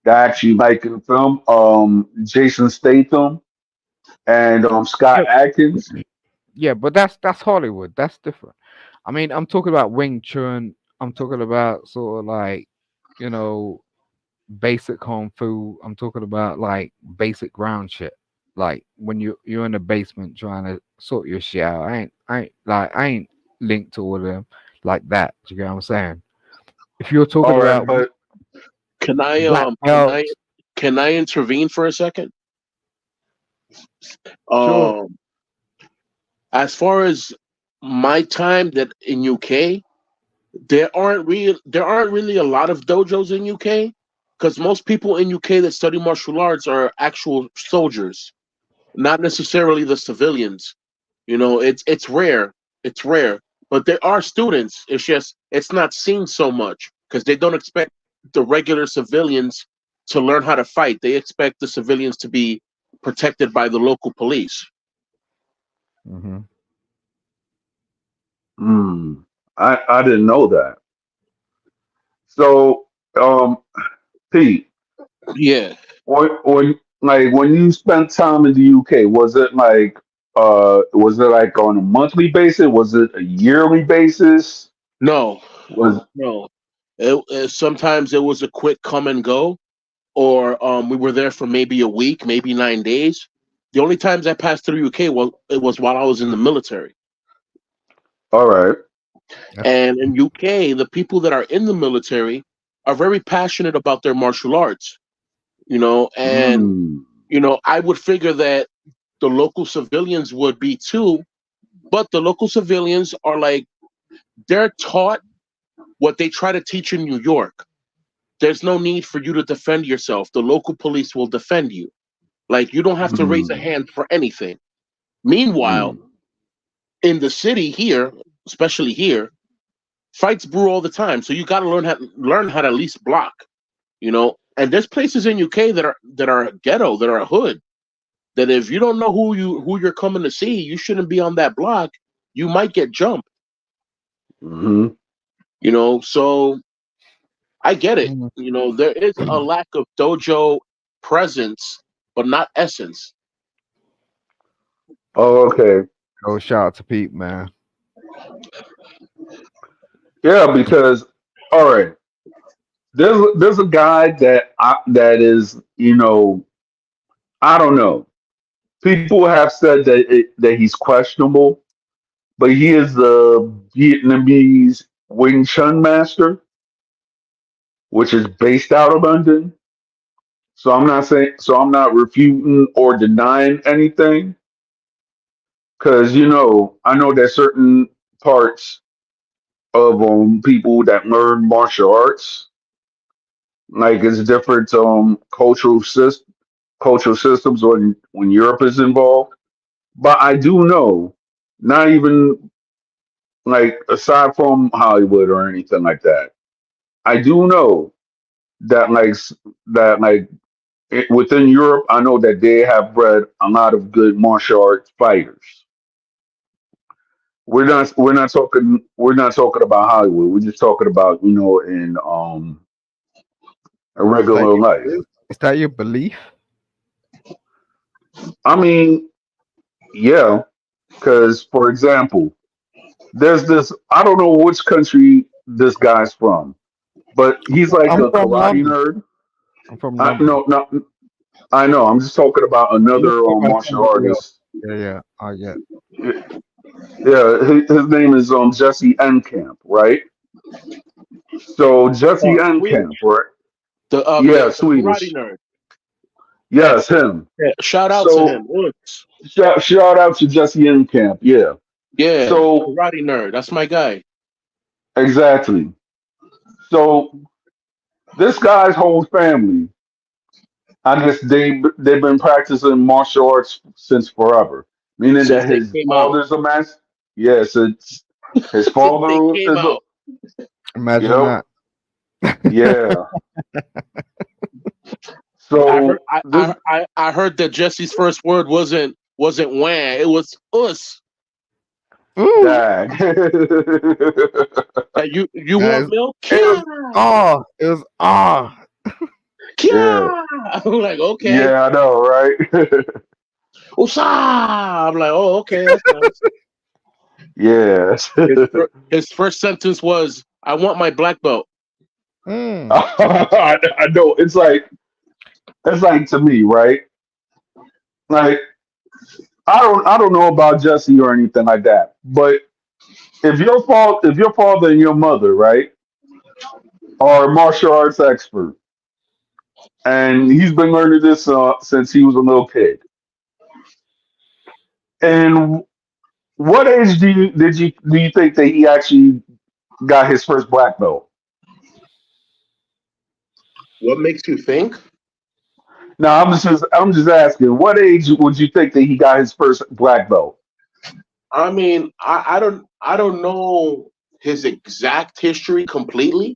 [SPEAKER 1] that actually like in the film, Jason Statham and Scott
[SPEAKER 3] Yeah,
[SPEAKER 1] Adkins.
[SPEAKER 3] yeah, but that's Hollywood. That's different. I mean, I'm talking about Wing Chun. I'm talking about sort of like, you know, basic kung fu. I'm talking about like basic ground shit. Like when you're in the basement trying to sort your shit out. I ain't linked to all of them like that. Do you get what I'm saying? If you're talking
[SPEAKER 1] All right,
[SPEAKER 3] about
[SPEAKER 1] but
[SPEAKER 2] can I
[SPEAKER 3] black
[SPEAKER 2] um can I
[SPEAKER 3] belts,
[SPEAKER 2] can I intervene for a second?
[SPEAKER 3] sure.
[SPEAKER 2] Um, as far as my time that in UK, there aren't really a lot of dojos in UK because most people in UK that study martial arts are actual soldiers, not necessarily the civilians. It's rare. It's rare. But there are students. It's just it's not seen so much because they don't expect the regular civilians to learn how to fight. They expect the civilians to be protected by the local police.
[SPEAKER 3] Hmm.
[SPEAKER 1] Mm, I didn't know that. So, Pete,
[SPEAKER 2] Yeah.
[SPEAKER 1] when you spent time in the UK, was it like on a monthly basis? Was it a yearly basis?
[SPEAKER 2] No,
[SPEAKER 1] Was
[SPEAKER 2] no. Sometimes it was a quick come and go, or we were there for maybe a week, maybe 9 days. The only times I passed through UK was it was while I was in the military.
[SPEAKER 1] all right.
[SPEAKER 3] That's
[SPEAKER 2] And in UK, the people that are in the military are very passionate about their martial arts, and
[SPEAKER 1] Mm,
[SPEAKER 2] I would figure that the local civilians would be too, but the local civilians are like they're taught what they try to teach in New York. There's no need for you to defend yourself. The local police will defend you. Like you don't have to raise a
[SPEAKER 1] mm,
[SPEAKER 2] hand for anything. Meanwhile,
[SPEAKER 1] mm,
[SPEAKER 2] in the city here, especially here, fights brew all the time. So you got to learn how to at least block. And there's places in UK that are ghetto, that are hood. That if you don't know who you're coming to see, you shouldn't be on that block. You might get jumped.
[SPEAKER 1] mm-hmm.
[SPEAKER 2] So I get it.
[SPEAKER 3] mm.
[SPEAKER 2] There is a lack of dojo presence, but not essence.
[SPEAKER 1] Oh, okay.
[SPEAKER 3] Go shout out to Pete, man.
[SPEAKER 1] Yeah, because all right, there's a guy that is I don't know. People have said that he's questionable, but he is the Vietnamese Wing Chun master, which is based out of London. So I'm not refuting or denying anything, because I know that certain parts of people that learn martial arts, like it's different cultural systems when Europe is involved. But I do know, not even like aside from Hollywood or anything like that, I do know that within Europe, I know that they have bred a lot of good martial arts fighters. We're not talking about Hollywood. We're just talking about in a
[SPEAKER 3] Is that
[SPEAKER 1] regular
[SPEAKER 3] your
[SPEAKER 1] life.
[SPEAKER 3] is that your belief?
[SPEAKER 1] I mean, yeah, because for example, there's this. I don't know which country this guy's from, but he's like
[SPEAKER 3] I'm
[SPEAKER 1] a
[SPEAKER 3] from
[SPEAKER 1] karate
[SPEAKER 3] London.
[SPEAKER 1] nerd.
[SPEAKER 3] I'm from
[SPEAKER 1] I
[SPEAKER 3] London.
[SPEAKER 1] no, no, I know. I'm just talking about
[SPEAKER 3] Let's
[SPEAKER 1] another
[SPEAKER 3] talk about
[SPEAKER 1] martial
[SPEAKER 3] somebody else.
[SPEAKER 1] artist.
[SPEAKER 3] Yeah, yeah. I get.
[SPEAKER 1] Yeah, his name is Jesse Enkamp, right? So Jesse Enkamp,
[SPEAKER 2] Swedish.
[SPEAKER 1] right?
[SPEAKER 2] The
[SPEAKER 1] Yeah,
[SPEAKER 2] the karate
[SPEAKER 1] Swedish.
[SPEAKER 2] nerd.
[SPEAKER 1] Yes, him.
[SPEAKER 2] Yeah, shout out to
[SPEAKER 1] So
[SPEAKER 2] him. Woods.
[SPEAKER 1] shout out to Jesse Enkamp. Yeah.
[SPEAKER 2] Yeah,
[SPEAKER 1] So
[SPEAKER 2] karate nerd. That's my guy.
[SPEAKER 1] exactly. So this guy's whole family, I guess they've been practicing martial arts since forever. Meaning
[SPEAKER 2] Since
[SPEAKER 1] that
[SPEAKER 2] they
[SPEAKER 1] his
[SPEAKER 2] came out.
[SPEAKER 1] father's a master. Yes, it's his
[SPEAKER 2] Since they
[SPEAKER 1] father
[SPEAKER 2] came
[SPEAKER 1] is a.
[SPEAKER 2] out.
[SPEAKER 3] Imagine
[SPEAKER 1] Yep.
[SPEAKER 3] that.
[SPEAKER 1] Yeah.
[SPEAKER 2] I heard
[SPEAKER 1] So
[SPEAKER 2] I,
[SPEAKER 1] this
[SPEAKER 2] I I I heard that Jesse's first word wasn't wham, it was us.
[SPEAKER 3] Ooh,
[SPEAKER 1] dag.
[SPEAKER 2] That you want
[SPEAKER 3] guys,
[SPEAKER 2] milk?
[SPEAKER 3] it was
[SPEAKER 2] Kia!
[SPEAKER 3] it was
[SPEAKER 1] Yeah.
[SPEAKER 2] Kia! I'm like, okay.
[SPEAKER 1] Yeah, I know, right?
[SPEAKER 2] Usa! I'm like, oh, okay, that's nice.
[SPEAKER 1] Yes.
[SPEAKER 2] His first sentence was, I want my black belt.
[SPEAKER 3] mm.
[SPEAKER 1] I know. It's like to me, right? Like I don't know about Jesse or anything like that. But if your father and your mother, right, are martial arts expert, and he's been learning this since he was a little kid. And what age do you think that he actually got his first black belt?
[SPEAKER 2] What makes you think?
[SPEAKER 1] Now I'm just asking, what age would you think that he got his first black belt?
[SPEAKER 2] I mean, I don't know his exact history completely,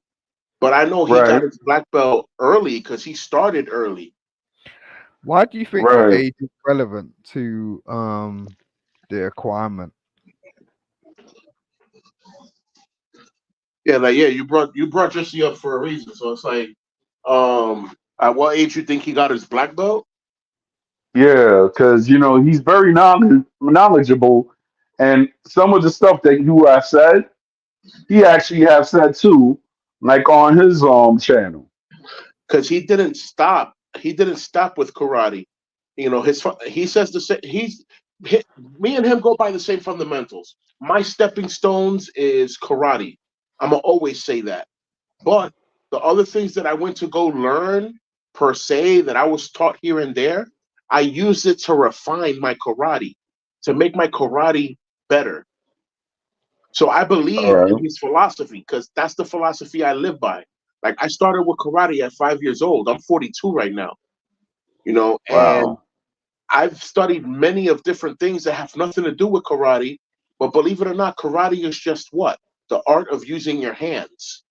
[SPEAKER 2] but I know he got
[SPEAKER 1] Right,
[SPEAKER 2] his black belt early because he started early.
[SPEAKER 3] Why do you think
[SPEAKER 1] right.
[SPEAKER 3] age is relevant to the acquirement?
[SPEAKER 2] Yeah, like yeah, you brought Jesse up for a reason. So it's like, at what age you think he got his black belt?
[SPEAKER 1] Yeah, because he's very knowledgeable, and some of the stuff that you have said, he actually have said too, like on his channel.
[SPEAKER 2] Because he didn't stop. He didn't stop with karate. He says the same. Me and him go by the same fundamentals. My stepping stones is karate. I'm gonna always say that. But the other things that I went to go learn per se that I was taught here and there, I used it to refine my karate, to make my karate better. So I
[SPEAKER 1] All
[SPEAKER 2] believe in
[SPEAKER 1] right.
[SPEAKER 2] his philosophy because that's the philosophy I live by. Like I started with karate at 5 years old. I'm 42 right now, and
[SPEAKER 1] Wow.
[SPEAKER 2] I've studied many of different things that have nothing to do with karate. But believe it or not, karate is just what? The art of using your hands.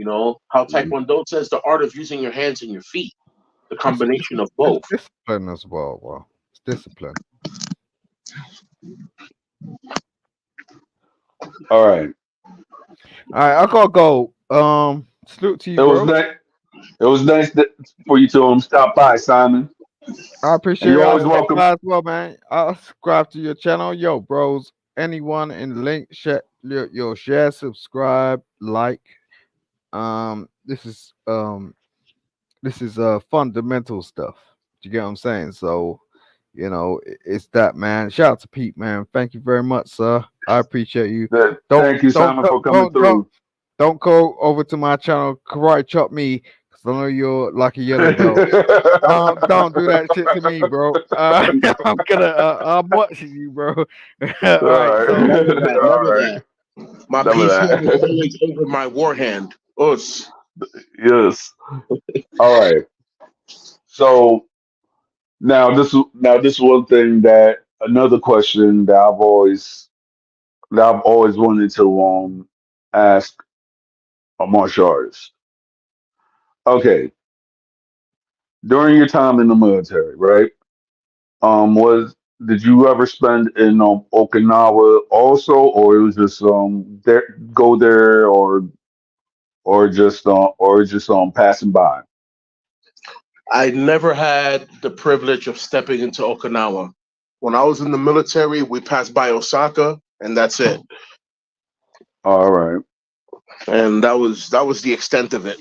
[SPEAKER 2] How
[SPEAKER 1] Mhm.
[SPEAKER 2] Taekwondo says the art of using your hands and your feet, the combination of
[SPEAKER 3] It's
[SPEAKER 2] both.
[SPEAKER 3] discipline as well, bro. It's discipline.
[SPEAKER 1] All right.
[SPEAKER 3] All right, I gotta go. Salute to you,
[SPEAKER 1] It was
[SPEAKER 3] bro.
[SPEAKER 1] nice. It was nice for you to stop by, Simon.
[SPEAKER 3] I
[SPEAKER 1] And
[SPEAKER 3] appreciate
[SPEAKER 1] you're
[SPEAKER 3] y'all
[SPEAKER 1] always
[SPEAKER 3] stop
[SPEAKER 1] welcome.
[SPEAKER 3] by as well, man. I'll subscribe to your channel, yo, bros. Anyone in the link, share, share, subscribe, like. This is fundamental stuff. Do you get what I'm saying? So, it's that, man. Shout out to Pete, man. Thank you very much, sir. I appreciate you. Don't
[SPEAKER 1] Thank you,
[SPEAKER 3] don't
[SPEAKER 1] Simon,
[SPEAKER 3] don't
[SPEAKER 1] for coming
[SPEAKER 3] don't don't,
[SPEAKER 1] through.
[SPEAKER 3] don't go over to my channel, karate chop me, because I know you're like a yellow belt. Don't do that shit to me, bro. I'm watching you, bro. All
[SPEAKER 1] All
[SPEAKER 3] right,
[SPEAKER 1] right.
[SPEAKER 3] so
[SPEAKER 2] Never that.
[SPEAKER 1] All
[SPEAKER 2] Never
[SPEAKER 1] right.
[SPEAKER 2] that. My
[SPEAKER 1] None of
[SPEAKER 2] peace hand is
[SPEAKER 1] that.
[SPEAKER 2] always over my war hand. Us.
[SPEAKER 1] Yes. All right. So now this one thing that another question that I've always wanted to ask a martial artist. Okay, during your time in the military, right? Was did you ever spend in Okinawa also, or it was just there go there or just passing by?
[SPEAKER 2] I never had the privilege of stepping into Okinawa. When I was in the military, we passed by Osaka, and that's it.
[SPEAKER 1] All right.
[SPEAKER 2] And that was the extent of it.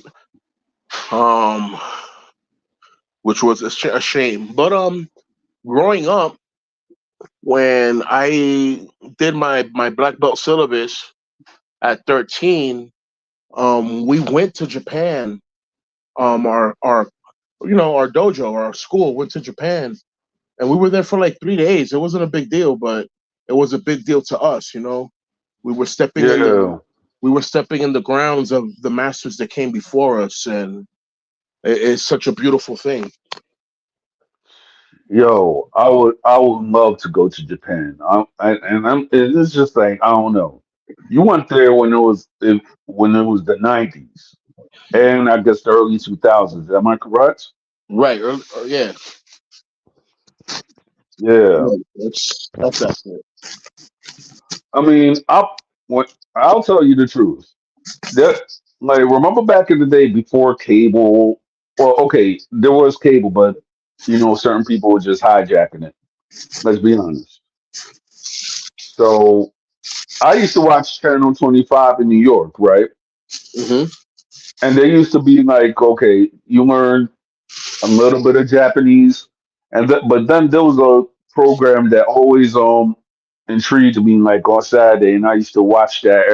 [SPEAKER 2] Um, which was a shame. But growing up, when I did my black belt syllabus at 13, we went to Japan. Our dojo, our school went to Japan, and we were there for like 3 days. It wasn't a big deal, but it was a big deal to us. We were stepping in the
[SPEAKER 1] Yeah.
[SPEAKER 2] we were stepping in the grounds of the masters that came before us, and it's such a beautiful thing.
[SPEAKER 1] Yo, I would love to go to Japan. It's just like I don't know. You went there when it was the '90s and I guess the early 2000s. Am I correct?
[SPEAKER 2] Right? Yeah,
[SPEAKER 1] Yeah.
[SPEAKER 2] right. That's accurate.
[SPEAKER 1] I mean, I'll tell you the truth. That like remember back in the day before cable. Well, okay, there was cable, but certain people were just hijacking it. Let's be honest. So I used to watch Channel 25 in New York, right?
[SPEAKER 2] Hmm.
[SPEAKER 1] And they used to be like, okay, you learn a little bit of Japanese, but then there was a program that always intrigued me, like on Saturday, and I used to watch that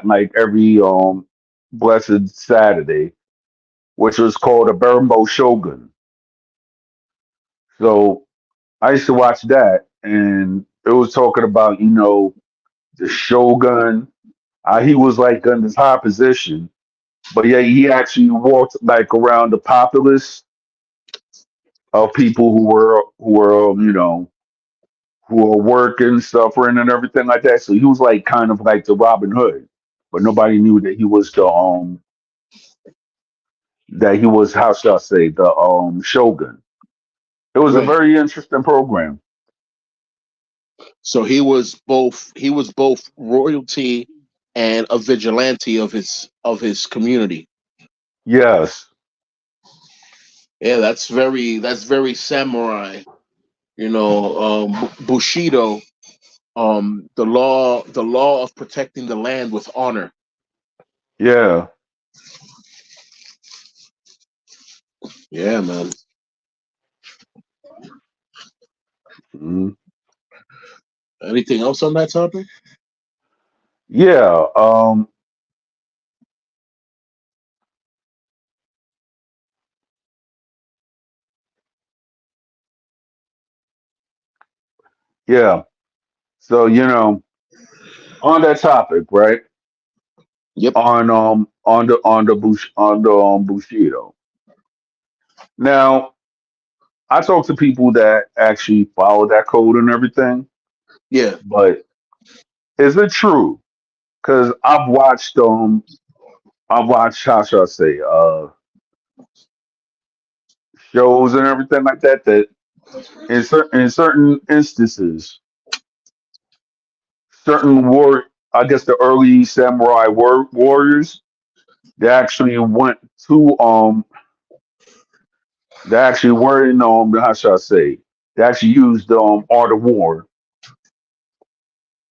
[SPEAKER 1] like every blessed Saturday, which was called a Bumbo Shogun. So I used to watch that, and it was talking about the Shogun. He was like in this high position, but yeah, he actually walked like around the populace of people who were working, suffering, and everything like that. So he was like kind of like the Robin Hood, but nobody knew that he was how shall I say the Shogun. It was a
[SPEAKER 2] Right.
[SPEAKER 1] very interesting program.
[SPEAKER 2] So he was both royalty and a vigilante of his community.
[SPEAKER 1] Yes.
[SPEAKER 2] Yeah, that's very samurai. Bushido, the law of protecting the land with honor.
[SPEAKER 1] Yeah.
[SPEAKER 2] Yeah, man.
[SPEAKER 1] Mhm.
[SPEAKER 2] Anything else on that topic?
[SPEAKER 1] Yeah. Yeah. So on that topic, right?
[SPEAKER 2] Yep.
[SPEAKER 1] On the Bushido. Now, I talk to people that actually follow that code and everything,
[SPEAKER 2] Yeah.
[SPEAKER 1] but is it true? Because I've watched how should I say shows and everything like that. That in certain instances, certain I guess the early samurai warriors, they actually went to they actually were in how should I say, they actually used art of war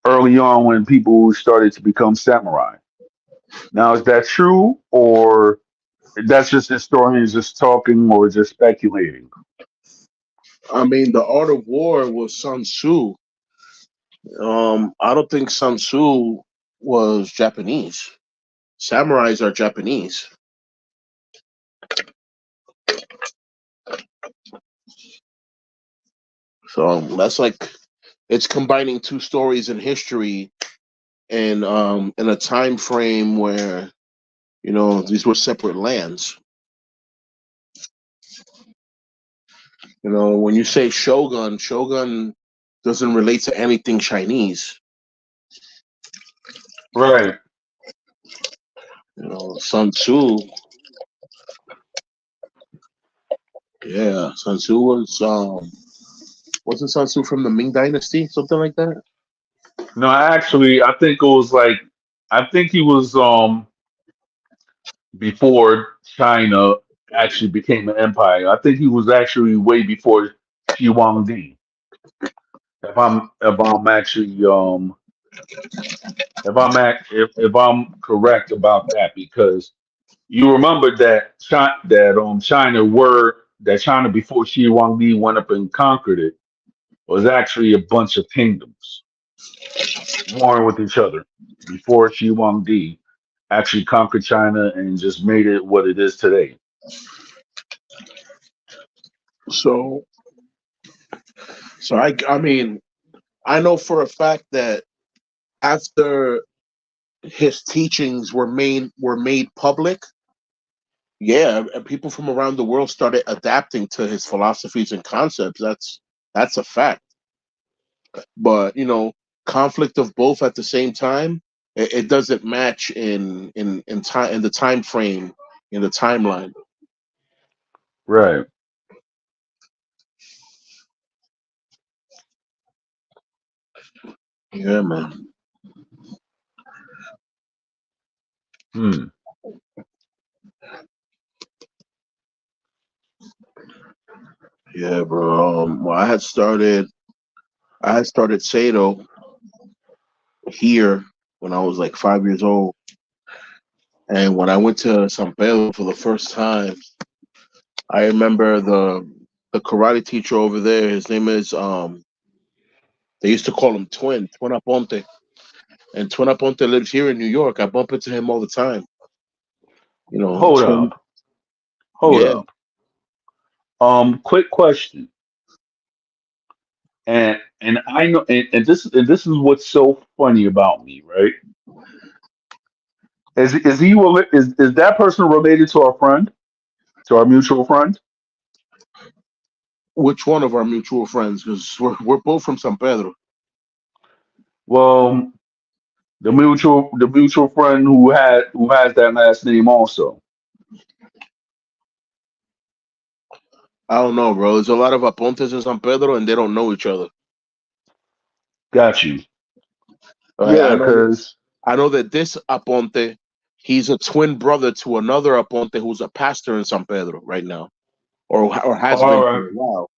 [SPEAKER 1] early on when people started to become samurai. Now, is that true, or that's just historians just talking or just speculating?
[SPEAKER 2] I mean, the art of war was Sun Tzu. I don't think Sun Tzu was Japanese. Samurais are Japanese. So that's like it's combining two stories in history and in a time frame where these were separate lands. When you say shogun doesn't relate to anything Chinese.
[SPEAKER 1] Right.
[SPEAKER 2] Sun Tzu, yeah, Sun Tzu was wasn't Sun Tzu from the Ming Dynasty, something like that?
[SPEAKER 1] No, actually, I think it was like I think he was before China actually became an empire. I think he was actually way before Xi Huangdi. If I'm actually if I'm correct about that, because you remember that China before Xi Huangdi went up and conquered it was actually a bunch of kingdoms warring with each other before Xi Huangdi actually conquered China and just made it what it is today.
[SPEAKER 2] So, I mean, I know for a fact that after his teachings were made public, yeah, and people from around the world started adapting to his philosophies and concepts. That's a fact. But conflict of both at the same time, it doesn't match in time, in the time frame, in the timeline.
[SPEAKER 1] Right.
[SPEAKER 2] Yeah, man.
[SPEAKER 1] Hmm.
[SPEAKER 2] Yeah, bro. Well, I had started Sado here when I was like 5 years old, and when I went to San Pedro for the first time, I remember the karate teacher over there. His name is They used to call him Twin Aponte, and Twin Aponte lives here in New York. I bump into him all the time.
[SPEAKER 1] Hold
[SPEAKER 2] Twin.
[SPEAKER 1] up. Hold
[SPEAKER 2] Yeah.
[SPEAKER 1] up. Quick question. And I know and this is what's so funny about me, right? Is that person related to our friend, to our mutual friend?
[SPEAKER 2] Which one of our mutual friends? Because we're both from San Pedro.
[SPEAKER 1] Well, the mutual friend who has that last name also.
[SPEAKER 2] I don't know, bro. There's a lot of Apontes in San Pedro, and they don't know each other.
[SPEAKER 1] Got you.
[SPEAKER 2] All right,
[SPEAKER 1] Yeah, because
[SPEAKER 2] I know that this Aponte, he's a twin brother to another Aponte who's a pastor in San Pedro right now, or has
[SPEAKER 1] all
[SPEAKER 2] been for
[SPEAKER 1] right.
[SPEAKER 2] a while.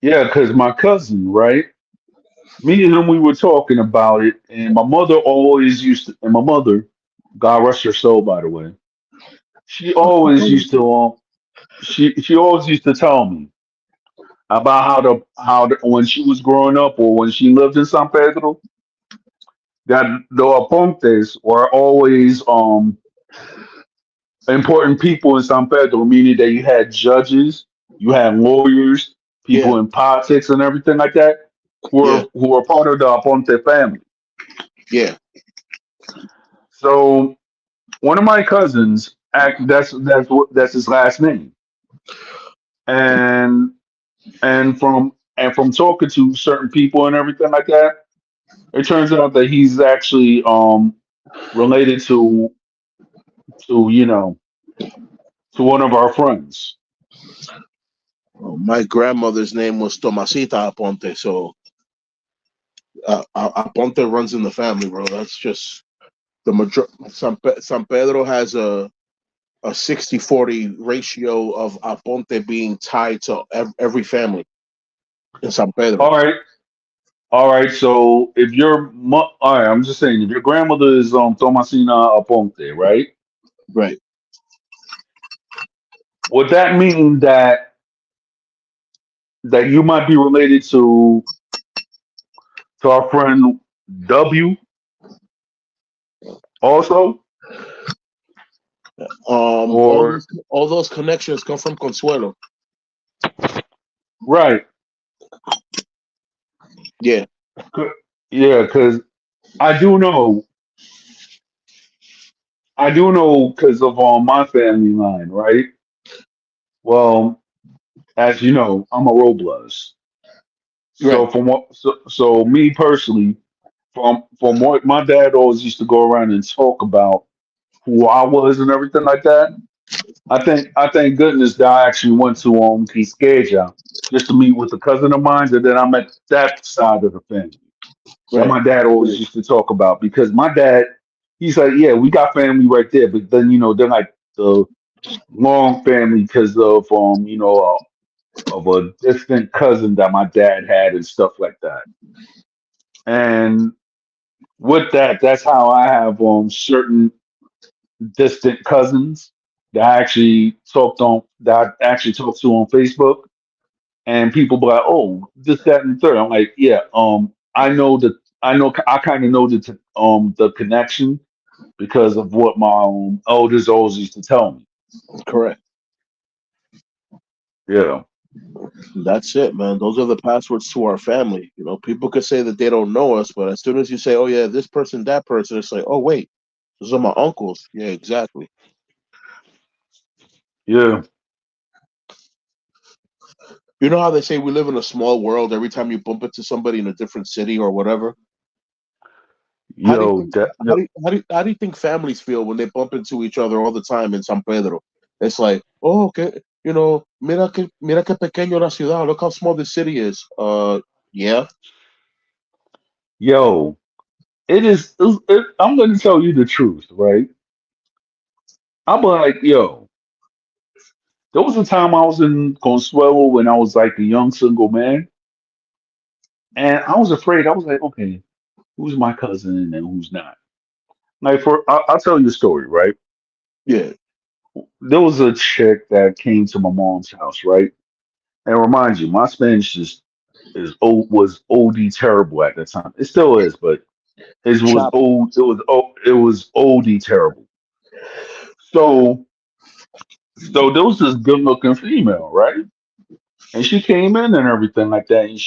[SPEAKER 1] Yeah, because my cousin, right? Me and him, we were talking about it, and my mother always used to, and my mother, God rest her soul, by the way, she always used to, she always used to tell me about how the when she was growing up or when she lived in San Pedro, that the apontes were always important people in San Pedro, meaning that you had judges, you had lawyers,
[SPEAKER 2] Yeah,
[SPEAKER 1] people in politics and everything like that,
[SPEAKER 2] yeah,
[SPEAKER 1] who were part of the Aponte family.
[SPEAKER 2] yeah.
[SPEAKER 1] So one of my cousins, that's his last name, and from talking to certain people and everything like that, it turns out that he's actually related to to one of our friends.
[SPEAKER 2] My grandmother's name was Tomasita Aponte, so Aponte runs in the family, bro. That's just the major. San Pedro has a 60-40 ratio of Aponte being tied to every family in San Pedro.
[SPEAKER 1] All right, all right. So if all right, I'm just saying, if your grandmother is Tomasina Aponte, right?
[SPEAKER 2] Right.
[SPEAKER 1] Would that mean that you might be related to our friend W also, or
[SPEAKER 2] All those connections come from Consuelo.
[SPEAKER 1] right?
[SPEAKER 2] Yeah.
[SPEAKER 1] C- Yeah, because I do know, because of my family line, right? Well, as you know, I'm a Robles. So
[SPEAKER 2] Right.
[SPEAKER 1] so me personally, from what my dad always used to go around and talk about who I was and everything like that. I thank goodness that I actually went to Quisqueya just to meet with a cousin of mine, and then I met that side of the family that
[SPEAKER 2] Right.
[SPEAKER 1] my dad always used to talk about because my dad, he's like, yeah, we got family right there, but then they're like the long family because of of a distant cousin that my dad had and stuff like that. And with that, that's how I have certain distant cousins that I actually talk to on Facebook, and people be like, "Oh, this, that, and the third." I'm like, "Yeah, I kind of know the connection because of what my elders always used to tell me."
[SPEAKER 2] Correct.
[SPEAKER 1] Yeah,
[SPEAKER 2] That's it, man. Those are the passwords to our family. People could say that they don't know us, but as soon as you say, "Oh yeah, this person, that person," it's like, "Oh wait, those are my uncles." Yeah, exactly.
[SPEAKER 1] yeah,
[SPEAKER 2] You know how they say we live in a small world? Every time you bump into somebody in a different city or whatever, how do you
[SPEAKER 1] yo,
[SPEAKER 2] think how do you think families feel when they bump into each other all the time in San Pedro? It's like, oh, okay, mira que pequeño la ciudad. Look how small the city is. Yeah,
[SPEAKER 1] yo, I'm going to tell you the truth, right? I'm like, yo, there was a time I was in Consuelo when I was like a young single man, and I was afraid. I was like, okay, who's my cousin and who's not? Like I'll tell you a story, right?
[SPEAKER 2] yeah.
[SPEAKER 1] There was a chick that came to my mom's house, right? And remind you, my Spanish was OD terrible at the time. It still is, but it was
[SPEAKER 2] Chop.
[SPEAKER 1] old. It was OD terrible. So there was this good looking female, right? And she came in and everything like that, and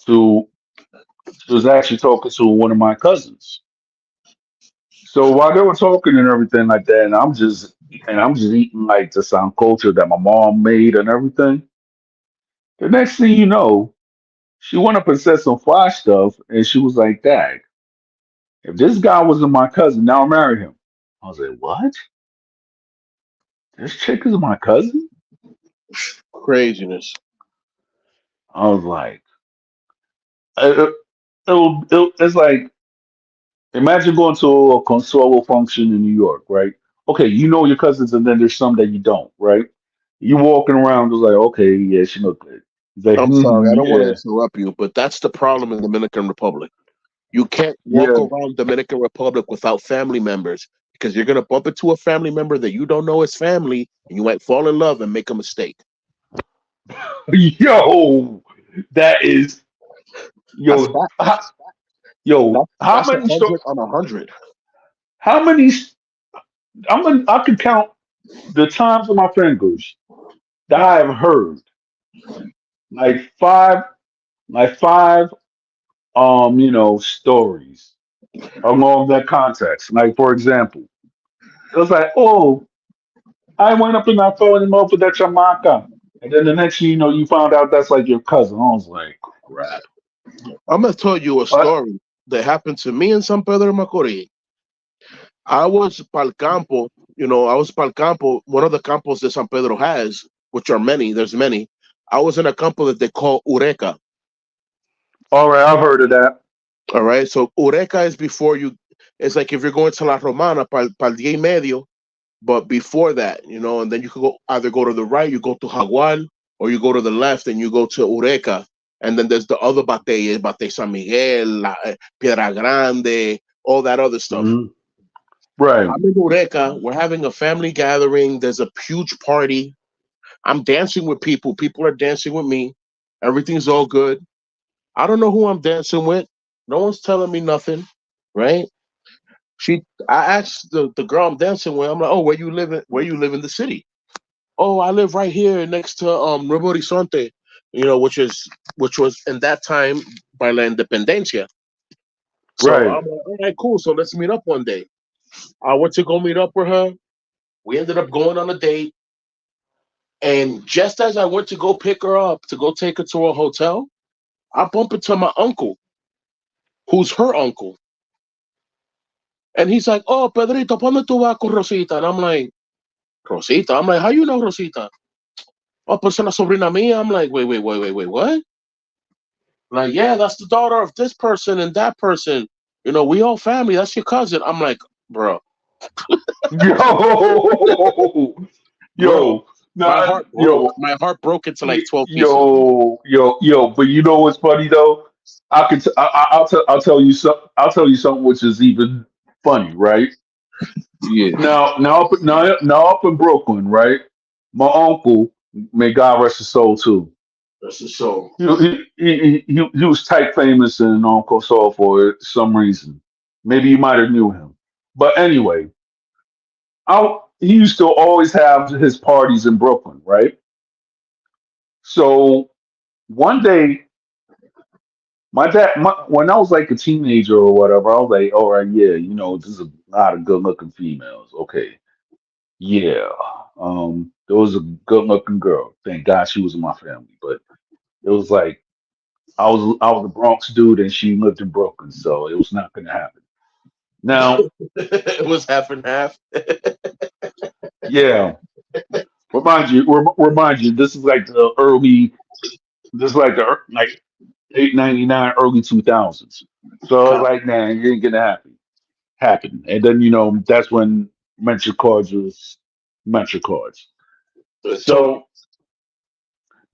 [SPEAKER 1] to she was actually talking to one of my cousins. So while they were talking and everything like that, and I'm just eating like the sound culture that my mom made and everything. The next thing you know, she went up and said some flash stuff, and she was like, "Dad, if this guy wasn't my cousin, now I marry him." I was like, "What? This chick is my cousin?"
[SPEAKER 2] Craziness.
[SPEAKER 1] I was like, it's like imagine going to a consuelo function in New York, right? Okay, you know your cousins, and then there's some that you don't, right? You walking around, just like, okay, yeah, she look good. He's like,
[SPEAKER 2] I'm sorry, I don't want to
[SPEAKER 1] yeah,
[SPEAKER 2] interrupt you, but that's the problem in Dominican Republic. You can't walk
[SPEAKER 1] yeah.
[SPEAKER 2] around Dominican Republic without family members because you're gonna bump into a family member that you don't know is family, and you might fall in love and make a mistake.
[SPEAKER 1] Yo, that is
[SPEAKER 2] That's
[SPEAKER 1] yo,
[SPEAKER 2] facts.
[SPEAKER 1] yo. How
[SPEAKER 2] That's a
[SPEAKER 1] many
[SPEAKER 2] hundred
[SPEAKER 1] so?
[SPEAKER 2] on 100.
[SPEAKER 1] How many? I could count the times on my fingers that I have heard like five, like five, stories along that context. Like for example, it was like, oh, I went up and I fell in love with that chamaca, and then the next thing you know, you found out that's like your cousin. I was like, crap.
[SPEAKER 2] I'm gonna tell you a
[SPEAKER 1] But
[SPEAKER 2] story that happened to me in San Pedro de Macorís. I was pal campo, I was pal campo, one of the campos that San Pedro has, which are many, there's many. I was in a campo that they call Ureca.
[SPEAKER 1] all right, I've heard of that.
[SPEAKER 2] All right. So Ureca is before you, it's like if you're going to La Romana, pal día y medio, but before that, and then you could either go to the right, you go to Jaguar, or you go to the left and you go to Ureca. And then there's the other Batey, Batey San Miguel, Piedra Grande, all that other stuff.
[SPEAKER 1] Mhm. Right.
[SPEAKER 2] I'm in Ureca. We're having a family gathering. There's a huge party. I'm dancing with people. People are dancing with me. Everything's all good. I don't know who I'm dancing with. No one's telling me nothing, right? I asked the girl I'm dancing with. I'm like, oh, where you live? Where you live in the city? Oh, I live right here next to Nuevo Horizonte, which was in that time by La Independencia. So
[SPEAKER 1] Right.
[SPEAKER 2] I'm like, all right, cool. So let's meet up one day. I went to go meet up with her. We ended up going on a date. And just as I went to go pick her up to go take her to a hotel, I bump into my uncle, who's her uncle. And he's like, oh, Pedrito, ¿dónde tú vas con Rosita? And I'm like, Rosita? I'm like, how you know Rosita? Oh, pues es la sobrina mía. I'm like, wait, what? Like, yeah, that's the daughter of this person and that person. We all family. That's your cousin. I'm like, bro,
[SPEAKER 1] Yo,
[SPEAKER 2] bro,
[SPEAKER 1] yo, nah, yo,
[SPEAKER 2] My heart broke into like 12 pieces.
[SPEAKER 1] yo. But you know what's funny though? I'll tell you something which is even funny, right?
[SPEAKER 2] Yeah,
[SPEAKER 1] Now up in Brooklyn, right? My uncle, may God rest his soul too.
[SPEAKER 2] that's the show.
[SPEAKER 1] He was type famous in Uncle Soul for some reason. Maybe you might have knew him. But anyway, he used to always have his parties in Brooklyn, right? So one day, when I was like a teenager or whatever, I was like, all right, yeah, there's a lot of good looking females. Okay, yeah. There was a good looking girl. Thank God she was in my family. But it was like I was a Bronx dude and she lived in Brooklyn, so it was not gonna happen. Now,
[SPEAKER 2] It was half and half.
[SPEAKER 1] yeah, remind you, this is like this is like like 899 early 2000s. So I was
[SPEAKER 2] Cop.
[SPEAKER 1] like, nah, it ain't gonna happen. And then that's when Mentor cards was Mentor cards.
[SPEAKER 2] Token.
[SPEAKER 1] So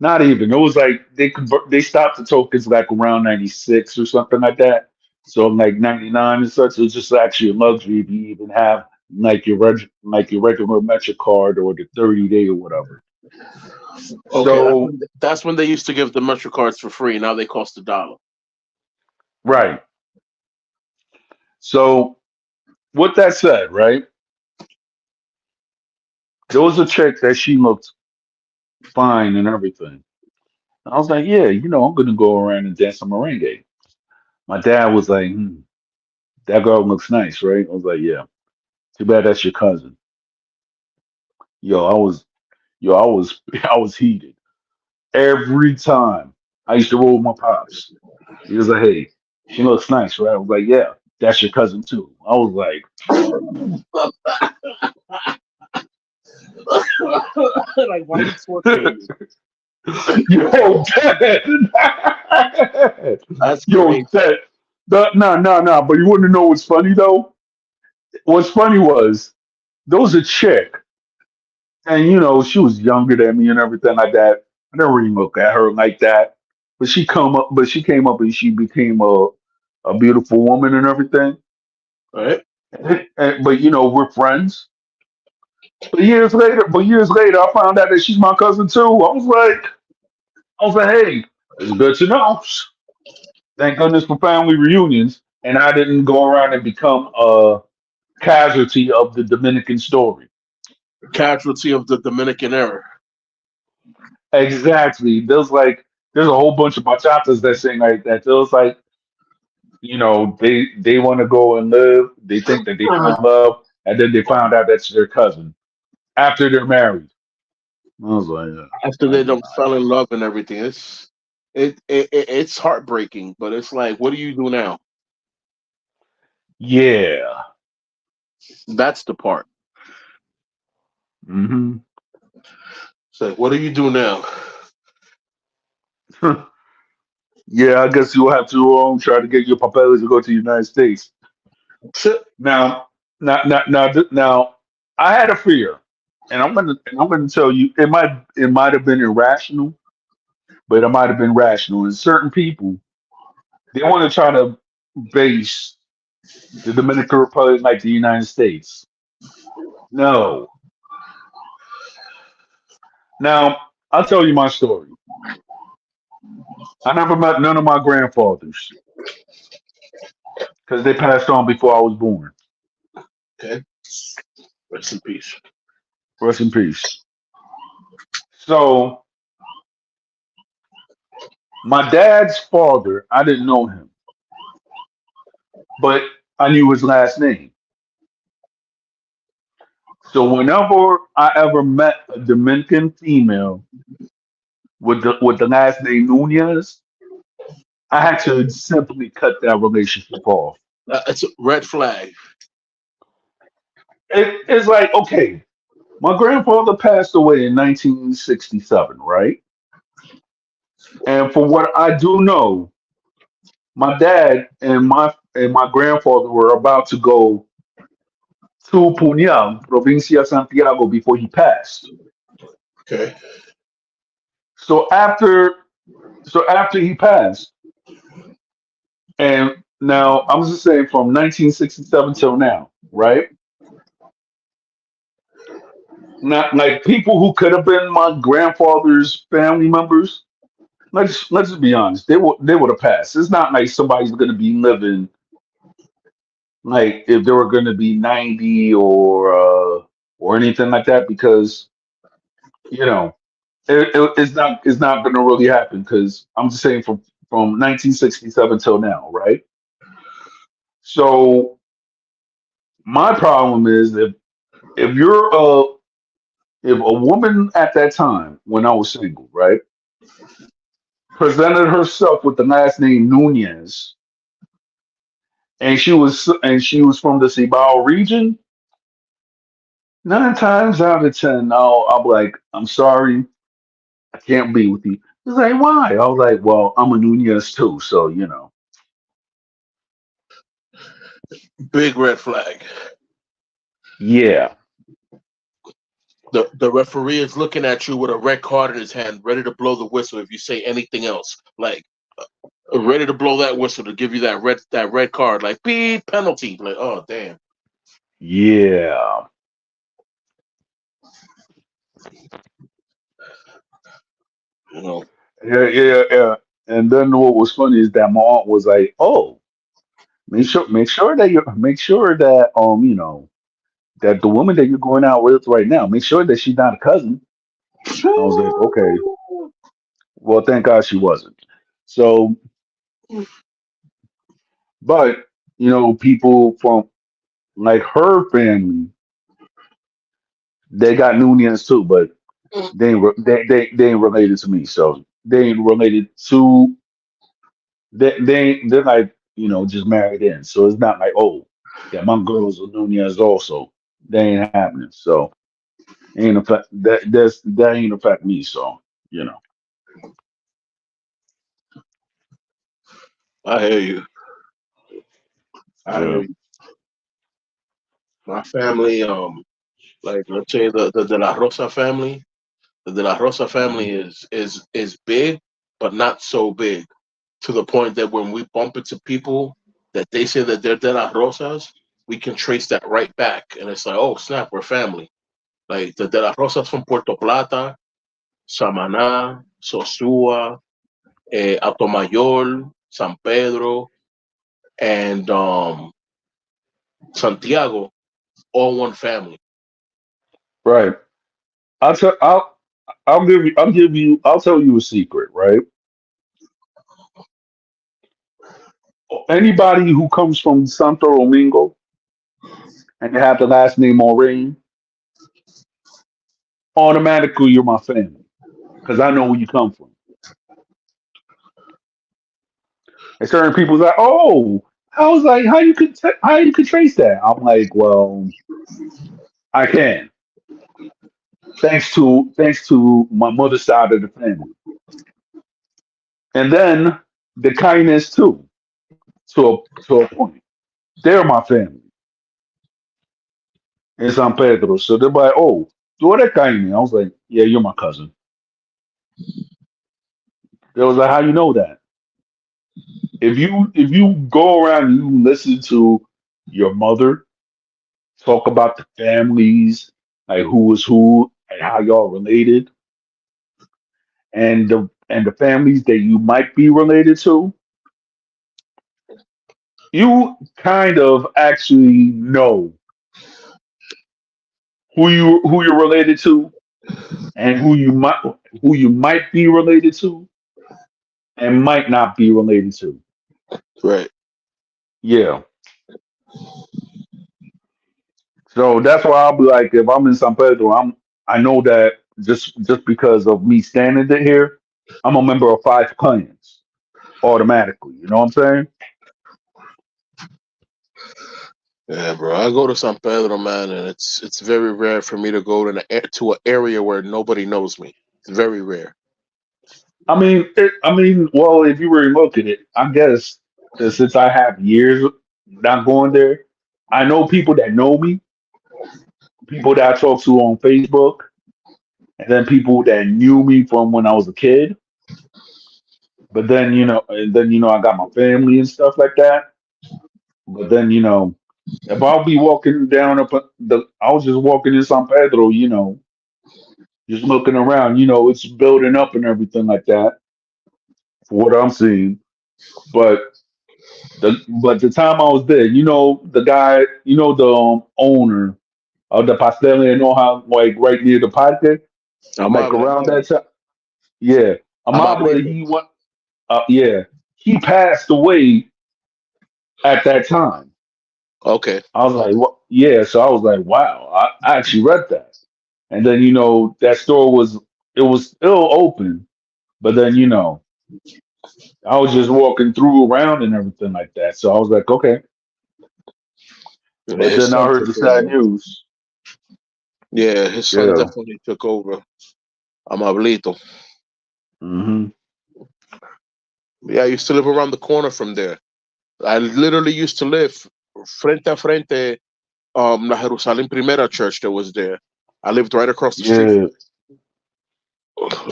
[SPEAKER 1] not even. It was like they stopped the tokens like around 96 or something like that. So like 99 and such, it was just actually a luxury if you even have like your regular Metro card or the 30-day or whatever.
[SPEAKER 2] Okay,
[SPEAKER 1] So
[SPEAKER 2] that's when they used to give the Metro cards for free. Now they cost $1.
[SPEAKER 1] right. So with that said, right, there was a chick that she looked fine and everything. I was like, yeah, I'm gonna go around and dance some merengue. My dad was like, that girl looks nice, right? I was like, yeah. Too bad that's your cousin. Yo, I was I was heated every time. I used to roll with my pops. He was like, "Hey, she looks nice, right?" I was like, "Yeah, that's your cousin too." I was like,
[SPEAKER 2] Like, why you torturing me?
[SPEAKER 1] Yo, Ted.
[SPEAKER 2] That's
[SPEAKER 1] Yo,
[SPEAKER 2] crazy.
[SPEAKER 1] Ted. No. But you want to know what's funny though? What's funny was there was a chick, and she was younger than me and everything like that. I never really look at her like that, but she came up and she became a beautiful woman and everything.
[SPEAKER 2] Right?
[SPEAKER 1] But we're friends. But years later, I found out that she's my cousin too. I was like, hey, it's good to know. Thank goodness for family reunions, and I didn't go around and become a casualty of the Dominican story.
[SPEAKER 2] Casualty of the Dominican era.
[SPEAKER 1] Exactly. There's a whole bunch of bachatas that sing like that. Feels like they want to go and live. They think that they found love, and then they found out that's their cousin after they're married. I was like,
[SPEAKER 2] After
[SPEAKER 1] I
[SPEAKER 2] they
[SPEAKER 1] know.
[SPEAKER 2] don't fell in love and everything. It's heartbreaking, but it's like, what do you do now?
[SPEAKER 1] Yeah.
[SPEAKER 2] That's the part.
[SPEAKER 1] Hmm.
[SPEAKER 2] It's like, what do you do now?
[SPEAKER 1] Yeah, I guess you'll have to try to get your papeles to go to the United States.
[SPEAKER 2] Shit.
[SPEAKER 1] Now, now, I had a fear, and I'm gonna tell you, it might have been irrational, but it might have been rational. And certain people, they want to try to base the Dominican Republic like the United States. No. Now, I'll tell you my story. I never met none of my grandfathers because they passed on before I was born.
[SPEAKER 2] Okay. Rest in peace.
[SPEAKER 1] Rest in peace. So, my dad's father, I didn't know him, but I knew his last name. So, whenever I ever met a Dominican female with the last name Nunez, I had to simply cut that relationship off.
[SPEAKER 2] It's a red flag.
[SPEAKER 1] It's like, okay, my grandfather passed away in 1967, right? And from what I do know, my dad and my grandfather were about to go to Punjab, Provincia Santiago, before he passed.
[SPEAKER 2] Okay.
[SPEAKER 1] So after he passed, and now I'm just saying from 1967 till now, right? Not like people who could have been my grandfather's family members. Let's just be honest. They would have passed. It's not like somebody's gonna be living like if they were gonna be 90 or anything like that because you know it's not gonna really happen because I'm just saying from 1967 till now, right? So my problem is if you're if a woman at that time when I was single, right, presented herself with the last name Nunez and she was from the Cibao region, 9 times out of 10, I'll be like, I'm sorry, I can't be with you. He's like, why? I was like, well, I'm a Nunez too, so
[SPEAKER 2] Big red flag.
[SPEAKER 1] yeah,
[SPEAKER 2] The referee is looking at you with a red card in his hand, ready to blow the whistle if you say anything else. Like ready to blow that whistle to give you that red card. Like beep penalty. Like, oh damn.
[SPEAKER 1] yeah,
[SPEAKER 2] You know.
[SPEAKER 1] yeah. And then what was funny is that my aunt was like, oh, make sure that the woman that you're going out with right now, make sure that she's not a cousin. I was like, okay, well, thank God she wasn't. So, but people from like her family, they got Noonians too, but they ain't related to me. So they ain't related to they're like just married in. So it's not like yeah, my girls are Nunez also. They ain't happening. So ain't affect that ain't affect me. So you know.
[SPEAKER 2] I hear you. I hear
[SPEAKER 1] Yeah.
[SPEAKER 2] you. My family, like let's say the De La Rosa family. The De La Rosa family
[SPEAKER 1] Mhm.
[SPEAKER 2] is big, but not so big to the point that when we bump into people that they say that they're De La Rosas, we can trace that right back, and it's like, oh snap, we're family. Like the De La Rosas from Puerto Plata, Samaná, Sosúa, Atomayor, San Pedro, and Santiago, all one family.
[SPEAKER 1] Right. I'll tell. I'll give you. I'll give you. I'll tell you a secret. Right. Anybody who comes from Santo Domingo and they have the last name Moraine, automatically you're my family because I know where you come from. And certain people's like, oh, I was like, how you could trace that? I'm like, well, I can, thanks to my mother's side of the family, and then the kindness too, to a point. They're my family in San Pedro, so they're like, oh, tú eres Caine. I was like, yeah, you're my cousin. They was like, how you know that? If you go around and you listen to your mother talk about the families, like who is who and how y'all related, and the families that you might be related to, you kind of actually know who you're related to and who you might be related to and might not be related to.
[SPEAKER 2] Right.
[SPEAKER 1] Yeah. So that's why I'll be like, if I'm in San Pedro, I know that just because of me standing there here, I'm a member of five clans automatically. You know what I'm saying?
[SPEAKER 2] Yeah, bro. I go to San Pedro, man, and it's very rare for me to go to an area where nobody knows me. It's very rare.
[SPEAKER 1] Well, if you really look at it, I guess that since I have years not going there, I know people that know me, people that I talk to on Facebook, and then people that knew me from when I was a kid. But then I got my family and stuff like that. But then if I'll be walking down I was just walking in San Pedro, just looking around, it's building up and everything like that for what I'm seeing. But but the time I was there, the guy, the owner of the Pastelia and know how like right near the parque, like
[SPEAKER 2] Amable,
[SPEAKER 1] around
[SPEAKER 2] amable,
[SPEAKER 1] that time. Yeah. Amable,
[SPEAKER 2] amablito.
[SPEAKER 1] he went yeah. He passed away at that time.
[SPEAKER 2] Okay.
[SPEAKER 1] I was like, what? Yeah, so I was like, wow, I actually read that. And then that store was still open, but then I was just walking through around and everything like that. So I was like, okay.
[SPEAKER 2] Yeah,
[SPEAKER 1] But
[SPEAKER 2] his
[SPEAKER 1] then I
[SPEAKER 2] son
[SPEAKER 1] heard
[SPEAKER 2] took
[SPEAKER 1] the sad
[SPEAKER 2] over.
[SPEAKER 1] news.
[SPEAKER 2] Yeah, his son
[SPEAKER 1] Yeah.
[SPEAKER 2] definitely took over. Amablito.
[SPEAKER 1] Hmm.
[SPEAKER 2] Yeah, I used to live around the corner from there. I literally used to live frente a frente, La Jerusalem Primera church that was there. I lived right across the street
[SPEAKER 1] Yeah.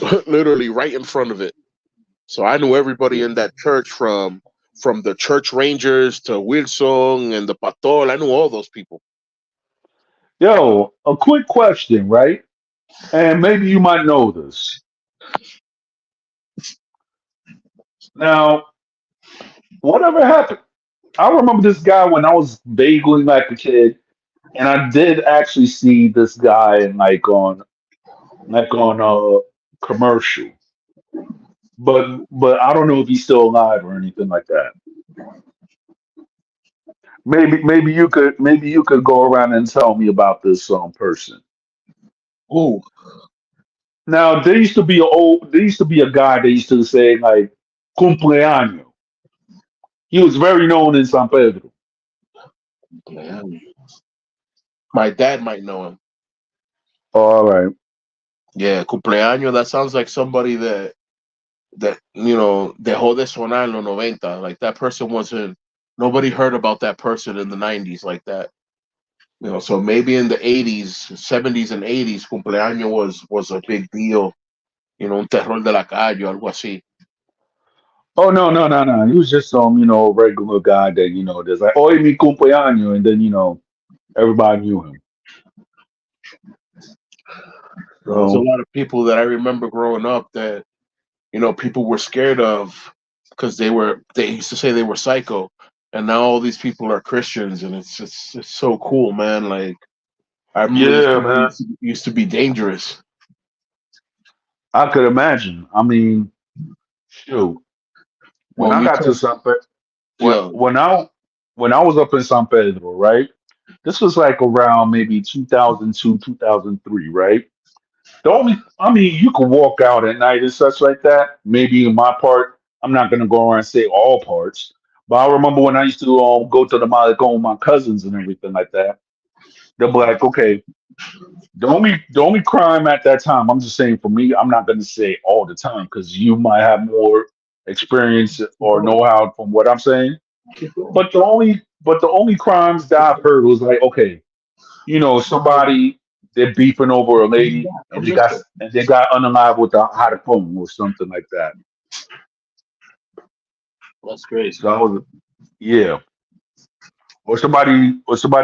[SPEAKER 2] from literally right in front of it. So I knew everybody in that church from the church rangers to Wilson and the Patol. I knew all those people.
[SPEAKER 1] Yo, a quick question, right? And maybe you might know this. Now, whatever happened? I remember this guy when I was vaguely like a kid, and I did actually see this guy in like on a commercial. But I don't know if he's still alive or anything like that. Maybe you could go around and tell me about this person.
[SPEAKER 2] Ooh,
[SPEAKER 1] Now there used to be a guy that used to say like cumpleaños. He was very known in San Pedro.
[SPEAKER 2] man. My dad might know him.
[SPEAKER 1] All right.
[SPEAKER 2] Yeah, cumpleaños. That sounds like somebody that. that dejó de sonar en los 90. Like that person wasn't. Nobody heard about that person in the 90s like that. So maybe in the 80s, 70s, and 80s, cumpleaños was a big deal. Un terror de la calle o algo así.
[SPEAKER 1] Oh no, no, no, no. He was just some, regular guy that, that's like, oh, mi cumpleaños, and then, everybody knew him.
[SPEAKER 2] There's a
[SPEAKER 1] So
[SPEAKER 2] lot of people that I remember growing up that people were scared of because they used to say they were psycho, and now all these people are Christians, and it's so cool, man. Like I remember these
[SPEAKER 1] yeah,
[SPEAKER 2] people
[SPEAKER 1] man,
[SPEAKER 2] used to be dangerous.
[SPEAKER 1] I could imagine. I mean, shoot, when
[SPEAKER 2] When
[SPEAKER 1] I
[SPEAKER 2] we
[SPEAKER 1] got to
[SPEAKER 2] told
[SPEAKER 1] San Pedro, when
[SPEAKER 2] yeah,
[SPEAKER 1] when I when I was up in San Pedro, right? This was like around maybe 2002, 2003, right? The only, I mean, you could walk out at night and such like that. Maybe in my part, I'm not gonna go around and say all parts, but I remember when I used to go to the Malecon with my cousins and everything like that. They'll be like, okay, the only crime at that time, I'm just saying for me, I'm not gonna say all the time because you might have more experience
[SPEAKER 2] keep
[SPEAKER 1] or
[SPEAKER 2] going,
[SPEAKER 1] know-how from what I'm saying.
[SPEAKER 2] keep going.
[SPEAKER 1] But the only crimes that I've heard was like, okay, somebody they're beefing over a
[SPEAKER 2] Come
[SPEAKER 1] lady
[SPEAKER 2] back,
[SPEAKER 1] and
[SPEAKER 2] come
[SPEAKER 1] they
[SPEAKER 2] this
[SPEAKER 1] got
[SPEAKER 2] way.
[SPEAKER 1] and they got unalive with a hot phone or something like that.
[SPEAKER 2] That's crazy.
[SPEAKER 1] So I was, yeah, or somebody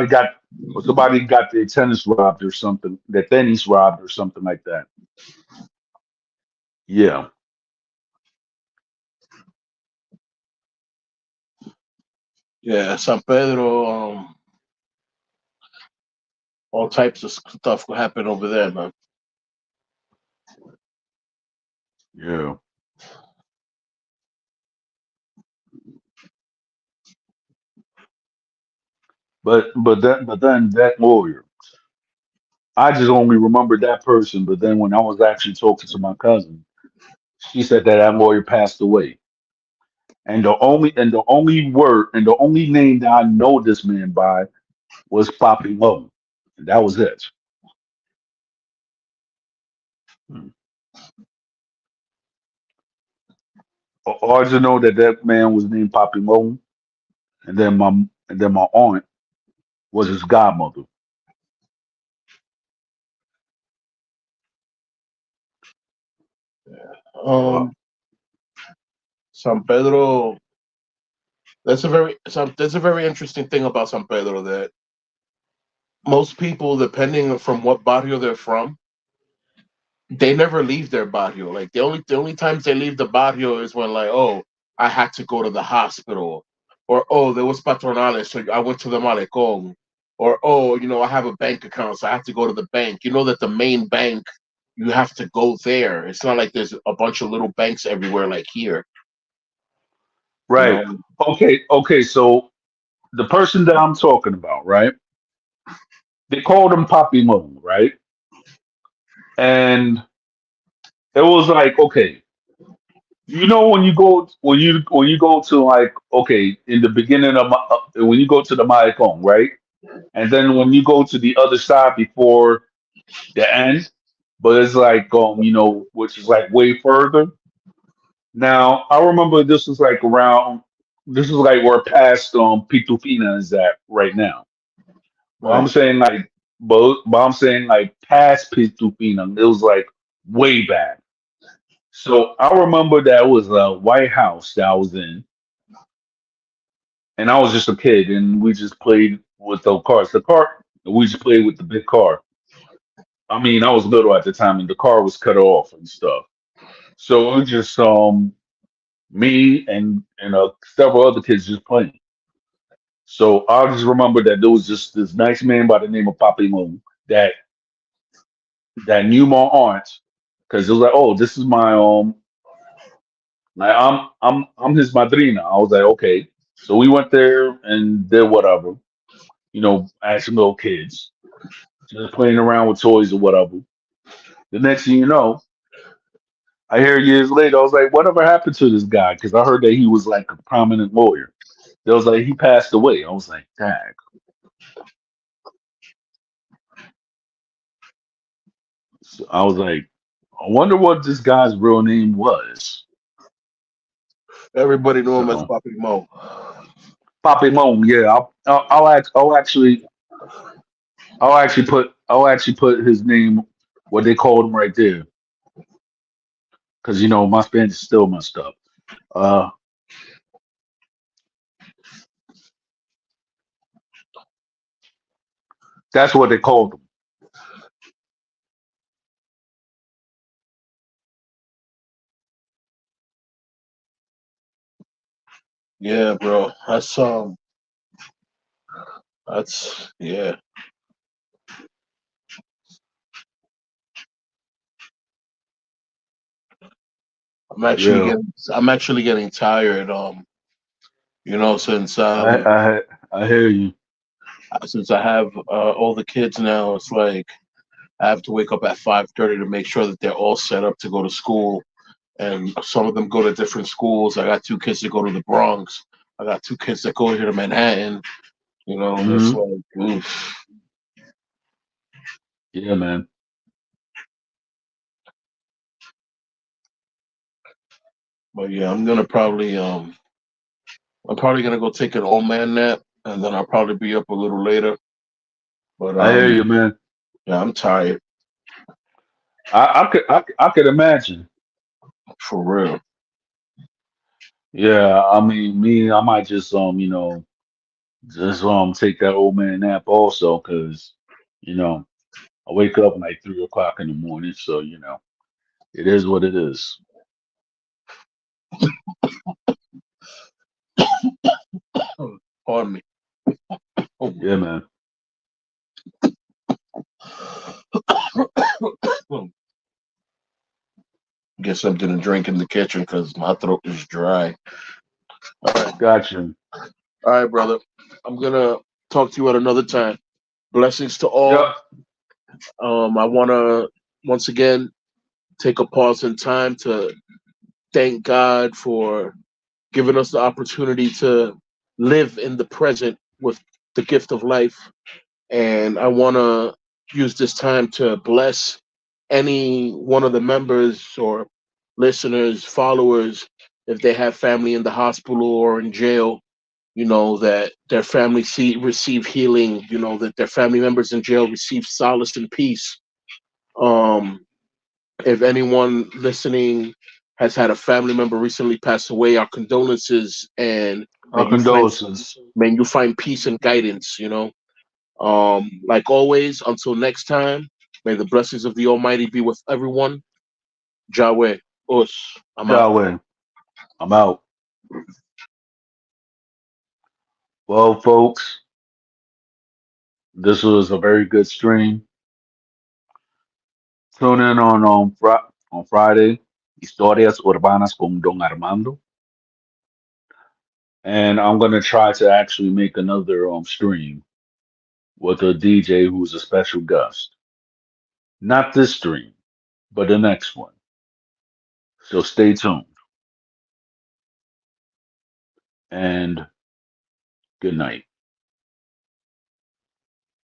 [SPEAKER 1] got their tennis robbed or something, their tennis robbed or something like that. Yeah,
[SPEAKER 2] Yeah, San Pedro. All types of stuff could happen over there, man.
[SPEAKER 1] yeah. But then that lawyer, I just only remember that person. But then when I was actually talking to my cousin, she said that that lawyer passed away. And the only name that I know this man by was Poppy Lowe. And that was it. Hmm. All I just know that that man was named Poppy Lowe, and then my aunt was his godmother. So
[SPEAKER 2] Um, San Pedro. That's a very interesting thing about San Pedro that most people, depending from what barrio they're from, they never leave their barrio. Like the only times they leave the barrio is when like, oh, I had to go to the hospital, or oh, there was patronales, so I went to the malecón, or oh, I have a bank account, so I have to go to the bank. You know that the main bank, you have to go there. It's not like there's a bunch of little banks everywhere like here. You
[SPEAKER 1] right,
[SPEAKER 2] know,
[SPEAKER 1] okay. So the person that I'm talking about, right? They called him Poppy Lowe, right? And it was like, okay, when you go to like, okay, in the beginning of when you go to the Malecon, right? And then when you go to the other side before the end, but it's like which is like way further. Now I remember this was like where past Pitufina is at right now. But I'm
[SPEAKER 2] right?
[SPEAKER 1] saying like but I'm saying like past Pitufina, it was like way back. So I remember that was a White House that I was in, and I was just a kid, and we just played with the cars. We just played with the big car. I mean, I was little at the time, and the car was cut off and stuff. So it was just me and several other kids just playing. So I just remember that there was just this nice man by the name of Papi Moon that that knew my aunt because it was like, oh, this is my like I'm his madrina. I was like, okay. So we went there and did whatever, as little kids, just playing around with toys or whatever. The next thing you know, I hear years later, I was like, whatever happened to this guy? Because I heard that he was like a prominent lawyer. They was like, he passed away. I was like, dang. So I was like, I wonder what this guy's real name was.
[SPEAKER 2] Everybody knew him as
[SPEAKER 1] So
[SPEAKER 2] Papi Mo.
[SPEAKER 1] Poppy Moan, yeah, I'll actually put his name what they called him right there because my Spanish is still messed up. Uh, that's what they called him.
[SPEAKER 2] Yeah, bro. That's yeah.
[SPEAKER 1] Yeah,
[SPEAKER 2] I'm actually getting tired. Since
[SPEAKER 1] I I I hear you.
[SPEAKER 2] I have all the kids now, it's like I have to wake up at 5:30 to make sure that they're all set up to go to school. And some of them go to different schools. I got two kids that go to the Bronx. I got two kids that go here to Manhattan. It's
[SPEAKER 1] Hmm.
[SPEAKER 2] like, oof.
[SPEAKER 1] Yeah, man.
[SPEAKER 2] But yeah, I'm probably gonna go take an old man nap, and then I'll probably be up a little later. But
[SPEAKER 1] I hear you, man.
[SPEAKER 2] yeah, I'm tired
[SPEAKER 1] I could imagine.
[SPEAKER 2] for real.
[SPEAKER 1] Yeah, I mean, me, I might just just take that old man nap also, cause you know I wake up like 3 o'clock in the morning, so it is what it is.
[SPEAKER 2] Pardon me. Oh.
[SPEAKER 1] Yeah, man.
[SPEAKER 2] Get something to drink in the kitchen because my throat is dry. All right,
[SPEAKER 1] Gotcha.
[SPEAKER 2] all right, brother. I'm gonna talk to you at another time. Blessings to
[SPEAKER 1] Yep.
[SPEAKER 2] all. I wanna once again take a pause in time to thank God for giving us the opportunity to live in the present with the gift of life. And I want to use this time to bless any one of the members or listeners, followers, if they have family in the hospital or in jail, that their family receive healing, that their family members in jail receive solace and peace. Um, if anyone listening has had a family member recently pass away, our condolences, and may
[SPEAKER 1] Our condolences.
[SPEAKER 2] you find peace and guidance. Like always, until next time, may the blessings of the Almighty be with everyone. Yahweh, us, I'm out.
[SPEAKER 1] Yahweh. I'm out. Well, folks, this was a very good stream. Tune in on Friday, Historias Urbanas con Don Armando. And I'm gonna try to actually make another stream with a DJ who's a special guest. Not this stream, but the next one. So stay tuned and good night.